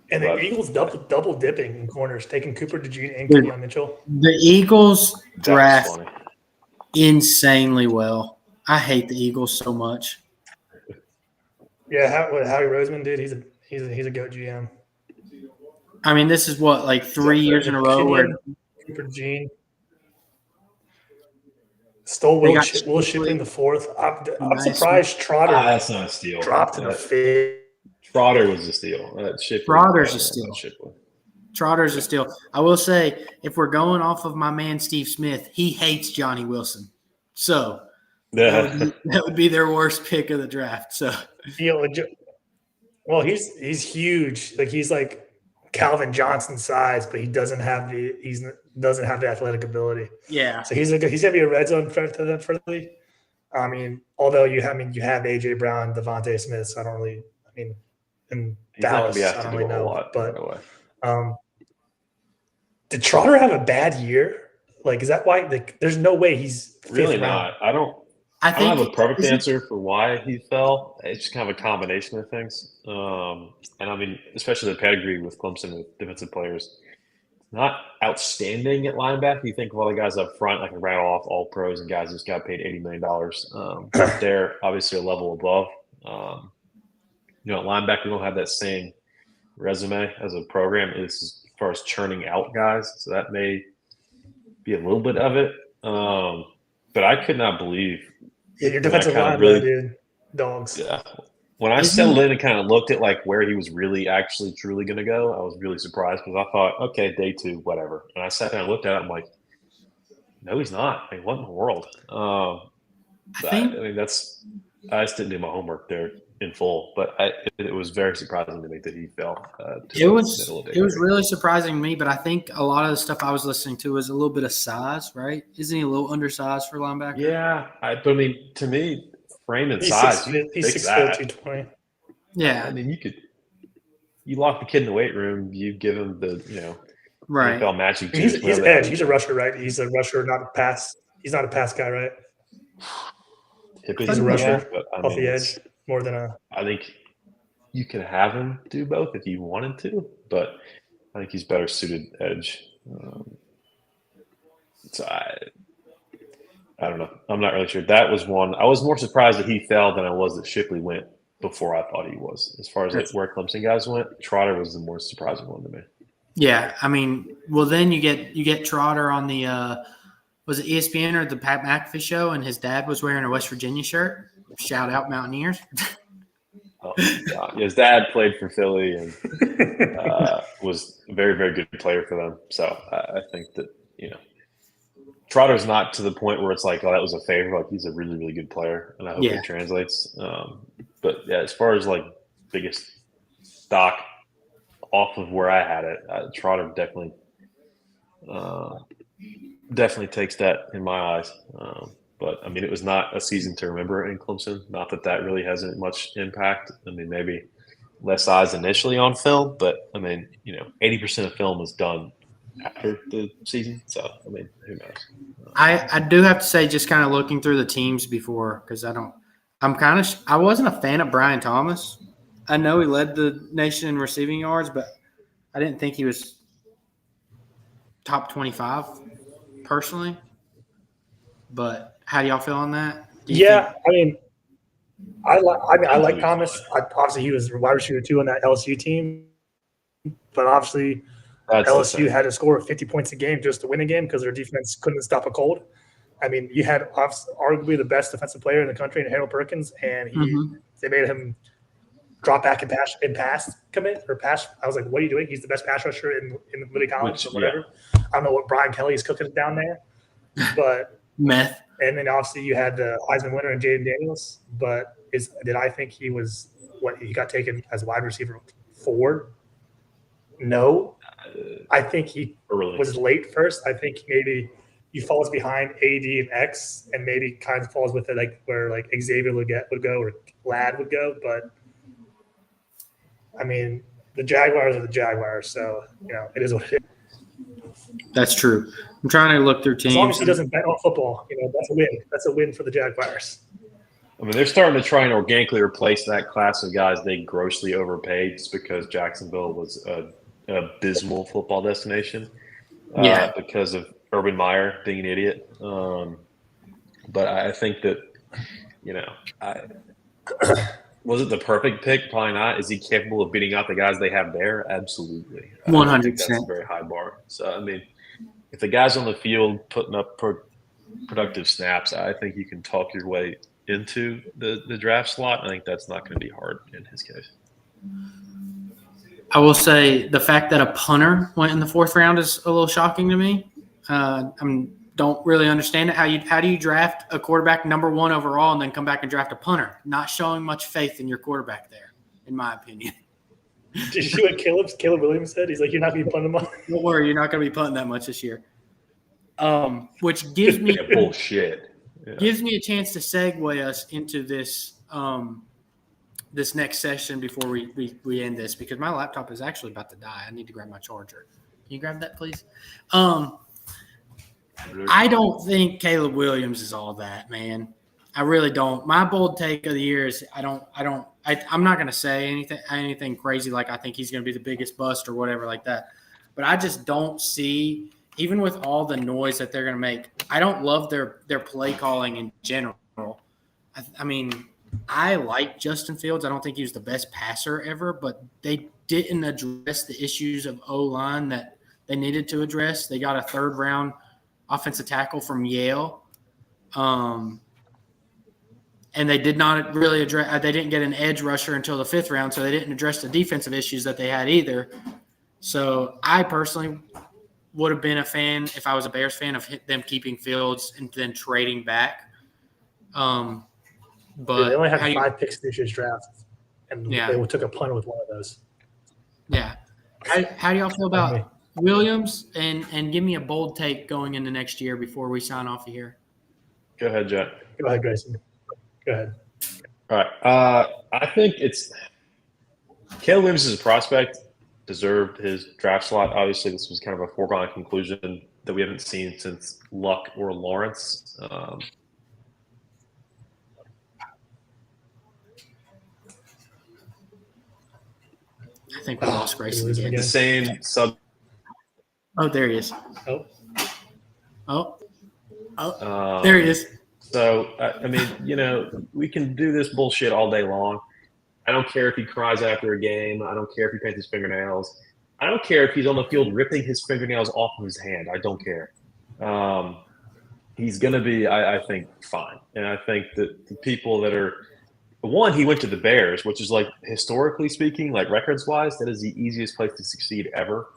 Speaker 2: And the Eagles double dipping in corners, taking Cooper DeJean and Kenyon Mitchell.
Speaker 1: The Eagles draft insanely well. I hate the Eagles so much.
Speaker 2: Yeah, what Howie Roseman did, he's a GOAT GM.
Speaker 1: I mean, this is what, like 3 years in a row where
Speaker 2: Cooper DeJean stole Will Shipley in the fourth. I'm surprised Trotter.
Speaker 3: That's not a steal.
Speaker 2: Dropped in the fifth.
Speaker 3: Trotter was a steal.
Speaker 1: Trotter's a steal. Trotter's a steal. I will say, if we're going off of my man Steve Smith, he hates Johnny Wilson. So that would be their worst pick of the draft. So
Speaker 2: well, he's huge. Like he's like Calvin Johnson size, but he doesn't have the athletic ability.
Speaker 1: Yeah.
Speaker 2: So he's gonna be a red zone threat to them furtherly. I mean, although you have AJ Brown, Devontae Smith, so I don't really. I mean, in Dallas, I don't really know. But did Trotter have a bad year? Like, is that why? Like, there's no way he's
Speaker 3: really not. I don't have a perfect answer for why he fell. It's just kind of a combination of things. And I mean, especially the pedigree with Clemson with defensive players, not outstanding at linebacker. You think of all the guys up front, I can rattle off all pros and guys just got paid $80 million. They're obviously a level above. At linebacker, we don't have that same resume as a program as far as churning out guys. So that may be a little bit of it. But I could not believe.
Speaker 2: Yeah, your defensive line, dude. Dogs.
Speaker 3: Yeah. When I settled in and kind of looked at like where he was really actually truly going to go, I was really surprised because I thought, okay, day 2, whatever. And I sat down and looked at it. I'm like, no, he's not. I mean, what in the world? I just didn't do my homework there in full, but it was very surprising to me that he fell.
Speaker 1: It was really surprising to me, but I think a lot of the stuff I was listening to was a little bit of size, right? Isn't he a little undersized for linebacker?
Speaker 3: Yeah, but I mean, to me, frame and
Speaker 2: He's
Speaker 3: size.
Speaker 2: he's
Speaker 3: fix
Speaker 2: 6'4",
Speaker 3: that.
Speaker 2: 220.
Speaker 1: Yeah.
Speaker 3: I mean, you lock the kid in the weight room. You give him the
Speaker 1: Right.
Speaker 3: NFL matching.
Speaker 2: He's edge. He's a rusher, right? He's a rusher, not a pass. He's not a pass guy, right? He's a rusher off the edge more than a.
Speaker 3: I think you can have him do both if you wanted to, but I think he's better suited edge. So I don't know. I'm not really sure. That was one. I was more surprised that he fell than I was that Shipley went before I thought he was. As far as like where Clemson guys went, Trotter was the more surprising one to me.
Speaker 1: Yeah, I mean, well, then you get Trotter on the was it ESPN or the Pat McAfee show, and his dad was wearing a West Virginia shirt. Shout out Mountaineers.
Speaker 3: Oh, God. His dad played for Philly and was a very, very good player for them. So I think that Trotter's not to the point where it's like, oh, that was a favor. Like, he's a really, really good player, and I hope it translates. But yeah, as far as like biggest stock off of where I had it, Trotter definitely takes that in my eyes. But I mean, it was not a season to remember in Clemson. Not that really hasn't much impact. I mean, maybe less eyes initially on film, but I mean, 80% of film is done after the season. So I mean, who knows?
Speaker 1: I do have to say, just kind of looking through the teams before, because I wasn't a fan of Brian Thomas. I know he led the nation in receiving yards, but I didn't think he was top 25 personally. But how do y'all feel on that?
Speaker 2: I mean, I like Thomas. Obviously, he was wide receiver 2 on that LSU team, but obviously LSU had to score 50 points a game just to win a game because their defense couldn't stop a cold. I mean, you had arguably the best defensive player in the country in Harold Perkins, and they made him drop back and pass commit or pass. I was like, what are you doing? He's the best pass rusher in Liberty College or whatever. Yeah. I don't know what Brian Kelly is cooking down there, but
Speaker 1: meth.
Speaker 2: And then obviously you had the Heisman winner in Jaden Daniels, but did I think he was what he got taken as wide receiver 4? No. I think he was late first. I think maybe he falls behind AD and X, and maybe kind of falls with it like where like Xavier would go or Ladd would go. But I mean, the Jaguars are the Jaguars, so it is what it is.
Speaker 1: That's true. I'm trying to look through teams.
Speaker 2: As long as he doesn't bet on football, that's a win. That's a win for the Jaguars.
Speaker 3: I mean, they're starting to try and organically replace that class of guys they grossly overpaid just because Jacksonville was an abysmal football destination. Because of Urban Meyer being an idiot. But I think that, was it the perfect pick? Probably not. Is he capable of beating out the guys they have there? Absolutely.
Speaker 1: 100%.
Speaker 3: That's a very high bar. So, I mean, if the guy's on the field putting up productive snaps, I think you can talk your way into the draft slot. I think that's not going to be hard in his case.
Speaker 1: I will say the fact that a punter went in the 4th round is a little shocking to me. Don't really understand it. How do you draft a quarterback number 1 overall and then come back and draft a punter? Not showing much faith in your quarterback there, in my opinion.
Speaker 2: Did you see what Caleb Williams said? He's like, you're not going to be punting them.
Speaker 1: Don't worry, you're not going to be punting that much this year. Which gives me
Speaker 3: bullshit. Yeah.
Speaker 1: Gives me a chance to segue us into this this next session before we end this, because my laptop is actually about to die. I need to grab my charger. Can you grab that, please? I don't think Caleb Williams is all that, man. I really don't. My bold take of the year is I'm not going to say anything crazy like I think he's going to be the biggest bust or whatever like that. But I just don't see, even with all the noise that they're going to make, I don't love their play calling in general. I mean, I like Justin Fields. I don't think he was the best passer ever, but they didn't address the issues of O-line that they needed to address. They got a 3rd-round offensive tackle from Yale. And they did not really address – they didn't get an edge rusher until the 5th round, so they didn't address the defensive issues that they had either. So I personally would have been a fan, if I was a Bears fan, of them keeping Fields and then trading back. But
Speaker 2: they only had 5 picks this year's draft, and they took a punt with one of those.
Speaker 1: Yeah. How do y'all feel about Williams? And give me a bold take going into next year before we sign off of here.
Speaker 3: Go ahead, Jack.
Speaker 2: Go ahead, Grayson. Go ahead.
Speaker 3: All right. I think it's Caleb Williams as a prospect deserved his draft slot. Obviously, this was kind of a foregone conclusion that we haven't seen since Luck or Lawrence.
Speaker 1: I think we lost Grayson again.
Speaker 3: The same sub.
Speaker 1: Oh, there he is.
Speaker 2: Oh,
Speaker 1: There he is.
Speaker 3: So, I mean, we can do this bullshit all day long. I don't care if he cries after a game. I don't care if he paints his fingernails. I don't care if he's on the field ripping his fingernails off of his hand. I don't care. He's going to be, I think, fine. And I think that the people that are – one, he went to the Bears, which is like historically speaking, like records-wise, that is the easiest place to succeed ever.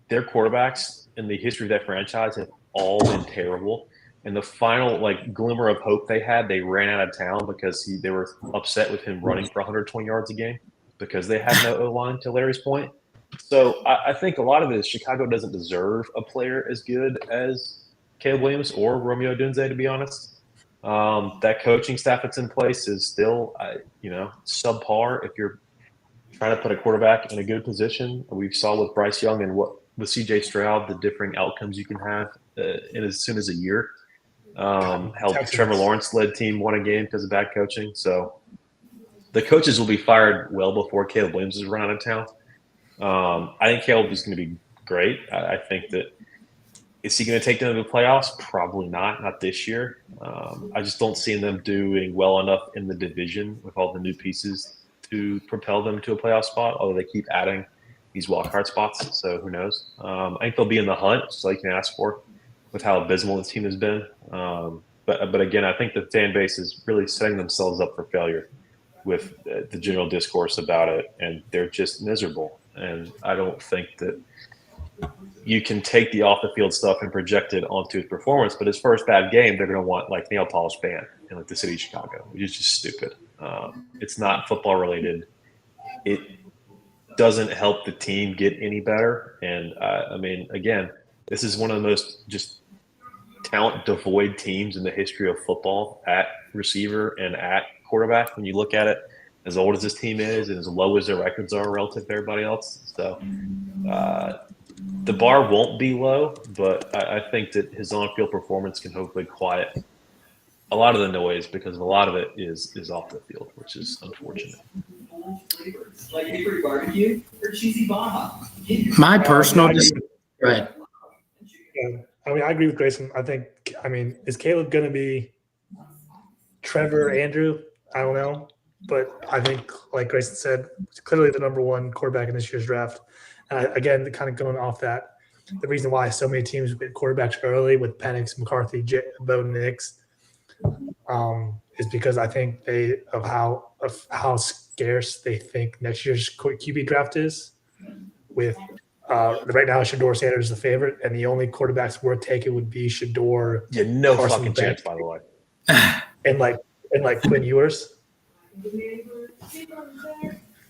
Speaker 3: Their quarterbacks in the history of that franchise have all been terrible. And the final like glimmer of hope they had, they ran out of town because they were upset with him running for 120 yards a game because they had no O-line, to Larry's point. So I think a lot of it is Chicago doesn't deserve a player as good as Caleb Williams or Romeo Odunze, to be honest. That coaching staff that's in place is still, subpar if you're trying to put a quarterback in a good position. We saw with Bryce Young and with C.J. Stroud, the differing outcomes you can have in as soon as a year. How Trevor Lawrence-led team won a game because of bad coaching. So the coaches will be fired well before Caleb Williams is run out of town. I think Caleb is going to be great. I think that is he going to take them to the playoffs? Probably not this year. I just don't see them doing well enough in the division with all the new pieces to propel them to a playoff spot, although they keep adding these wildcard spots. So who knows? I think they'll be in the hunt, just like you can ask for, with how abysmal this team has been. But again, I think the fan base is really setting themselves up for failure with the general discourse about it, and they're just miserable. And I don't think that you can take the off the field stuff and project it onto his performance. But his first bad game, they're going to want like nail polish ban in like the city of Chicago, which is just stupid. It's not football related. It doesn't help the team get any better. And again, this is one of the most just talent devoid teams in the history of football at receiver and at quarterback. When you look at it, as old as this team is and as low as their records are relative to everybody else. So the bar won't be low, but I think that his on-field performance can hopefully quiet a lot of the noise because a lot of it is off the field, which is unfortunate.
Speaker 4: Like Hickory barbecue or cheesy Baja.
Speaker 1: My personal go ahead.
Speaker 2: Yeah. I agree with Grayson. Is Caleb going to be Trevor, Andrew? I don't know. But I think, like Grayson said, clearly the number one quarterback in this year's draft. Again, kind of going off that, the reason why so many teams get quarterbacks early with Penix, McCarthy, Bo Nix, is because I think of how scarce they think next year's QB draft is. With right now, Shador Sanders is the favorite, and the only quarterbacks worth taking would be Shador.
Speaker 3: Yeah, no
Speaker 2: Carson
Speaker 3: fucking
Speaker 2: Beck,
Speaker 3: chance, by the way.
Speaker 2: and Quinn Ewers.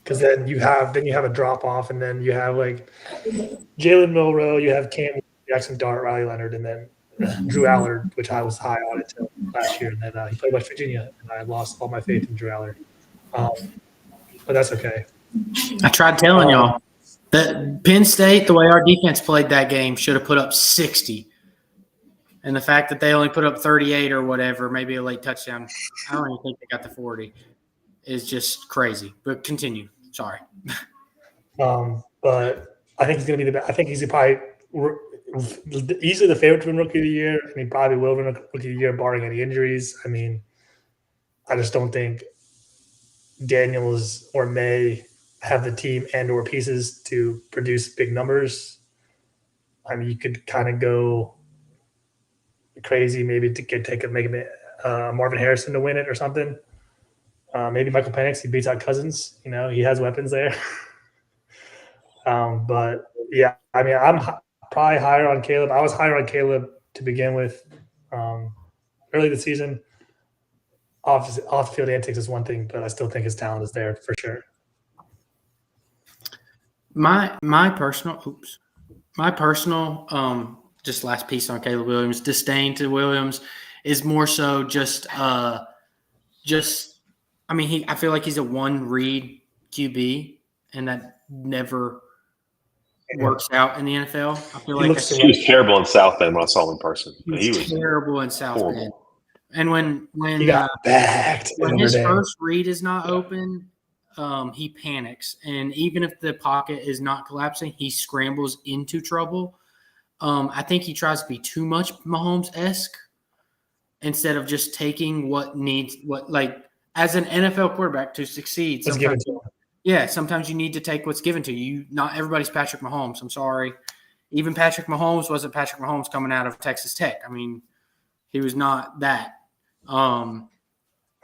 Speaker 2: Because then you have a drop off, and then you have like Jalen Milroe, you have Cam Jackson, Dart, Riley Leonard, and then Drew Allard, which I was high on until last year, and then he played West Virginia, and I lost all my faith in Drew Allard. But that's okay.
Speaker 1: I tried telling y'all that Penn State, the way our defense played that game, should have put up 60. And the fact that they only put up 38 or whatever, maybe a late touchdown, I don't even think they got the 40, is just crazy. But continue. Sorry.
Speaker 2: But I think he's going to be the best. I think he's probably easily the favorite to win Rookie of the Year, and he probably will win Rookie of the Year, barring any injuries. I just don't think Daniels or May have the team and or pieces to produce big numbers. You could kind of go crazy, maybe to make Marvin Harrison to win it or something. Maybe Michael Penix, he beats out Cousins. He has weapons there. But yeah, I'm probably higher on Caleb. I was higher on Caleb to begin with early this season. Off the field antics is one thing, but I still think his talent is there for sure.
Speaker 1: My personal just last piece on Caleb Williams, disdain to Williams is more so just just, I mean, I feel like he's a one-read QB, and that never works out in the NFL. I feel like
Speaker 3: he was terrible in South Bend when I saw him in person.
Speaker 1: he was terrible in South
Speaker 3: horrible.
Speaker 1: Bend. And when
Speaker 2: he got backed
Speaker 1: when his first read is not open, he panics. And even if the pocket is not collapsing, he scrambles into trouble. I think he tries to be too much Mahomes-esque instead of just taking as an NFL quarterback to succeed. Sometimes you need to take what's given to you. Not everybody's Patrick Mahomes. I'm sorry. Even Patrick Mahomes wasn't Patrick Mahomes coming out of Texas Tech. I mean, he was not that.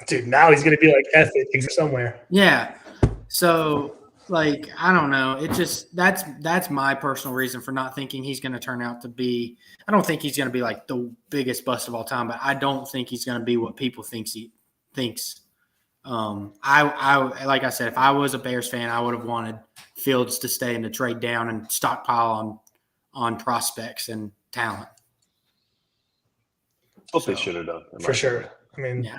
Speaker 2: Dude, now he's going to be like F it somewhere.
Speaker 1: Yeah. So, like, I don't know. It just that's my personal reason for not thinking he's going to turn out to be. I don't think he's going to be like the biggest bust of all time, but I don't think he's going to be what people thinks he thinks. I like I said, if I was a Bears fan, I would have wanted Fields to stay and to trade down and stockpile on prospects and talent.
Speaker 3: What they should have done
Speaker 2: for sure. I mean, yeah.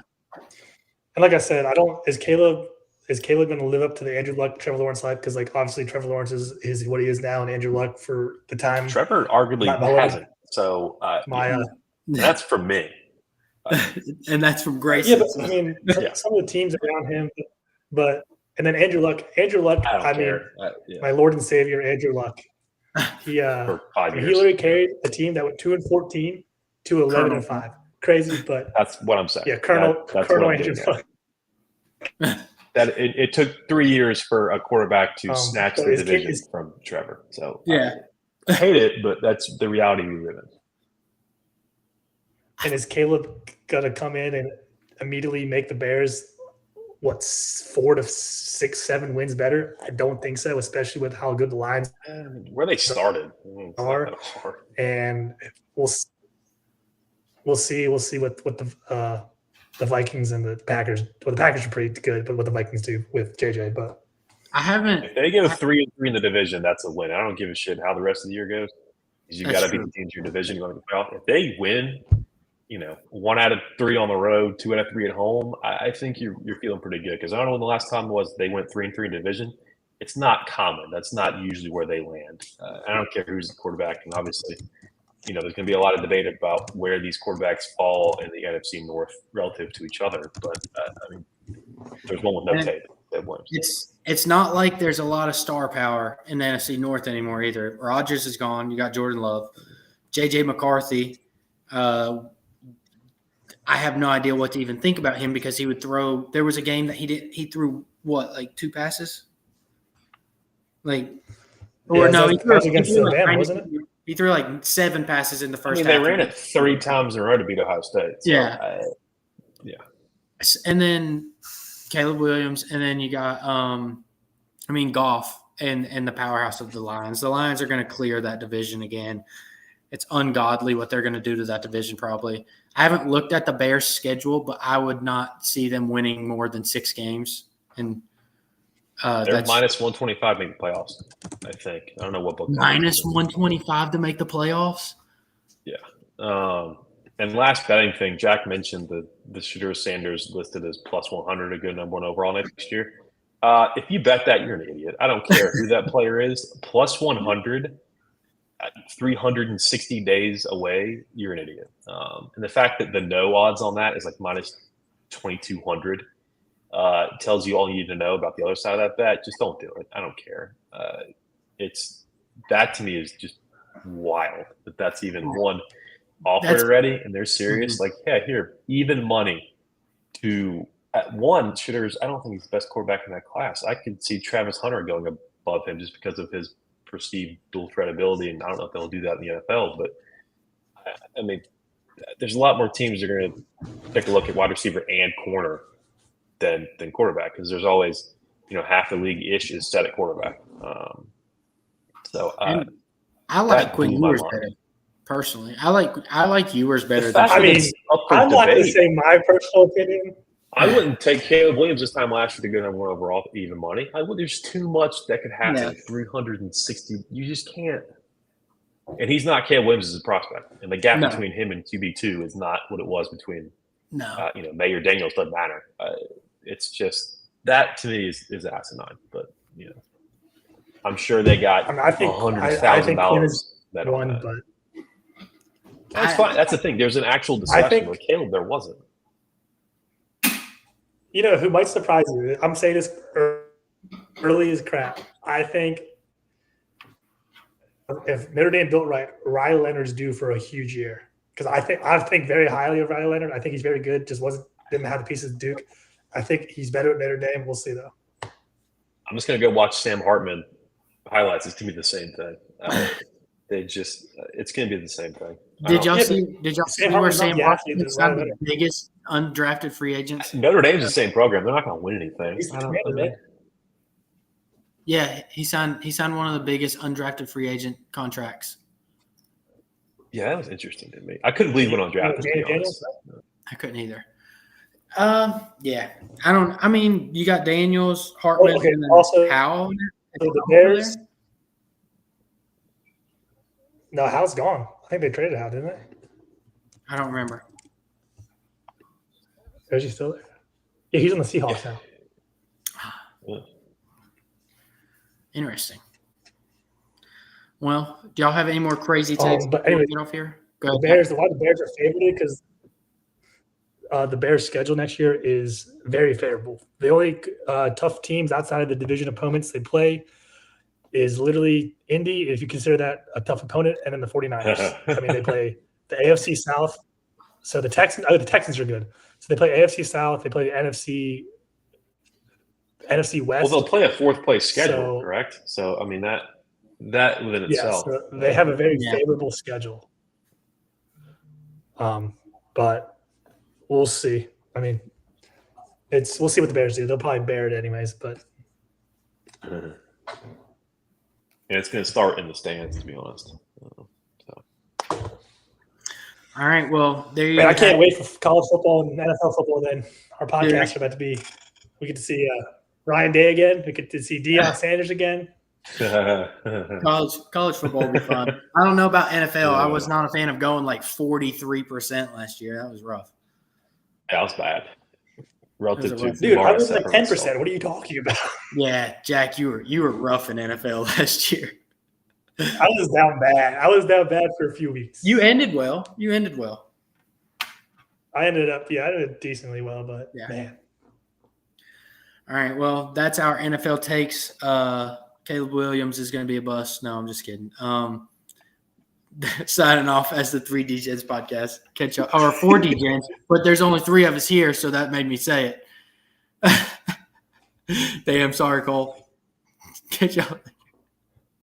Speaker 2: And like I said, is Caleb going to live up to the Andrew Luck, Trevor Lawrence hype? Because like obviously Trevor Lawrence is what he is now, and Andrew Luck for the time.
Speaker 3: Trevor arguably hasn't. So that's from me.
Speaker 1: And that's from Grace.
Speaker 2: Yeah, but I mean, some of the teams around him, and then Andrew Luck. I mean, my Lord and Savior, Andrew Luck. He literally carried a team that went 2-14 to 11-5. Crazy, but
Speaker 3: that's what I'm saying.
Speaker 2: Yeah, Colonel Andrew Luck.
Speaker 3: That it took 3 years for a quarterback to snatch the division from Trevor. So
Speaker 1: yeah,
Speaker 3: I hate it, but that's the reality we live in.
Speaker 2: And is Caleb gonna come in and immediately make the Bears 4 to 6, 7 wins better? I don't think so, especially with how good the Lions
Speaker 3: where they started
Speaker 2: are. And we'll see what the Vikings and the Packers. Well, the Packers are pretty good, but what the Vikings do with JJ. But
Speaker 3: if they go 3-3 in the division, that's a win. I don't give a shit how the rest of the year goes. Because you got to beat the teams in your division going to the playoff. If they win, 1 out of 3 on the road, 2 out of 3 at home, I think you're feeling pretty good. Because I don't know when the last time was they went 3-3 in division. It's not common. That's not usually where they land. I don't care who's the quarterback, and obviously, there's going to be a lot of debate about where these quarterbacks fall in the NFC North relative to each other. But there's one with no tape.
Speaker 1: It's not like there's a lot of star power in the NFC North anymore either. Rodgers is gone. You got Jordan Love, JJ McCarthy. I have no idea what to even think about him because he would throw. There was a game that he threw like 2 passes,
Speaker 2: he threw against Alabama, wasn't it?
Speaker 1: He threw like 7 passes in the first half.
Speaker 3: They ran it 3 times in a row to beat Ohio State. So
Speaker 1: yeah. And then Caleb Williams, and then you got Goff and the powerhouse of the Lions. The Lions are going to clear that division again. It's ungodly what they're going to do to that division probably. I haven't looked at the Bears' schedule, but I would not see them winning more than 6 games. And
Speaker 3: they're minus 125 to make the playoffs, I think. I don't know what book.
Speaker 1: Minus 125 to make the playoffs?
Speaker 3: Yeah. And last betting thing, Jack mentioned the Shedeur Sanders listed as plus 100, a good number 1 overall next year. If you bet that, you're an idiot. I don't care who that player is. Plus 100 360 days away, you're an idiot. And the fact that the no odds on that is like minus 2,200 tells you all you need to know about the other side of that bet. Just don't do it. I don't care. That to me is just wild that that's even one offered already, and they're serious. Mm-hmm. Like, yeah, here, even money to at one. Shitter's. I don't think he's the best quarterback in that class. I could see Travis Hunter going above him just because of his perceived dual threat ability, and I don't know if they'll do that in the NFL. But I mean, there's a lot more teams that are going to take a look at wide receiver and corner than quarterback, because there's always half the league ish is set at quarterback.
Speaker 1: I like Quinn Ewers better personally. I like Ewers better.
Speaker 2: I'm not going to say my personal opinion.
Speaker 3: I wouldn't take Caleb Williams this time last year to go number 1 overall, even money. There's too much that could happen. Yeah. 360, you just can't. And he's not Caleb Williams as a prospect, and the gap between him and QB2 is not what it was between
Speaker 1: No.
Speaker 3: Mayor Daniels doesn't matter. It's just that to me is asinine. But I'm sure they got
Speaker 2: I think Quinn is
Speaker 3: $100,000
Speaker 2: one,
Speaker 3: on that.
Speaker 2: but
Speaker 3: That's fine. That's the thing. There's an actual discussion. With Caleb, there wasn't.
Speaker 2: Who might surprise you? I'm saying this early as crap. I think if Notre Dame built right, Riley Leonard's due for a huge year. Because I think very highly of Riley Leonard. I think he's very good. Just didn't have the pieces of Duke. I think he's better at Notre Dame. We'll see though.
Speaker 3: I'm just gonna go watch Sam Hartman highlights. It's gonna be the same thing. It's gonna be the same thing.
Speaker 1: Did y'all see where Sam Hartman is the
Speaker 2: Leonard.
Speaker 1: biggest undrafted free agents?
Speaker 3: Notre Dame's the same program. They're not gonna win anything.
Speaker 2: He's the commander, man.
Speaker 1: Yeah, he signed one of the biggest undrafted free agent contracts.
Speaker 3: Yeah, that was interesting to me. I couldn't believe when on draft.
Speaker 1: I couldn't either. Yeah, I mean, you got Daniels, Hartman,
Speaker 2: okay.
Speaker 1: and then
Speaker 2: Also,
Speaker 1: Howell.
Speaker 2: So the Bears. No, Howell's gone. I think they traded Howell, didn't they?
Speaker 1: I don't remember.
Speaker 2: Is he still there? Yeah, he's on the Seahawks now.
Speaker 3: Yeah.
Speaker 1: Interesting. Well, do y'all have any more crazy takes?
Speaker 2: But anyway,
Speaker 1: get off here. Go
Speaker 2: the
Speaker 1: ahead.
Speaker 2: Bears. Why the Bears are favored because the Bears' schedule next year is very favorable. The only tough teams outside of the division opponents they play is literally Indy, if you consider that a tough opponent, and then the 49ers. I mean, they play the AFC South. So the Texans are good. So they play AFC South. They play the NFC West.
Speaker 3: Well, they'll play a fourth place schedule, correct? So I mean that within itself.
Speaker 2: So they have a very favorable schedule. But we'll see. I mean, we'll see what the Bears do. They'll probably bear it anyways, but
Speaker 3: and it's going to start in the stands, to be honest.
Speaker 1: All right. Well, there you
Speaker 2: go. I
Speaker 1: go.
Speaker 2: can't wait for college football and NFL football. Then our podcasts are about to be. We get to see Ryan Day again. We get to see Deion Sanders again.
Speaker 1: College football will be fun. I don't know about NFL. I was not a fan of going like 43% last year. That was rough.
Speaker 3: Yeah, that was bad. Relative to
Speaker 2: dude, I was like 10%. What are you talking about?
Speaker 1: Yeah, Jack, you were rough in NFL last year.
Speaker 2: I was down bad for a few weeks.
Speaker 1: You ended well.
Speaker 2: I ended decently well, but man.
Speaker 1: All right, well, that's our NFL takes. Caleb Williams is going to be a bust. No, I'm just kidding. Signing off as the 3 Degens podcast. Catch up, or 4 Degens, but there's only 3 of us here, so that made me say it. Damn, sorry, Cole. Catch y'all.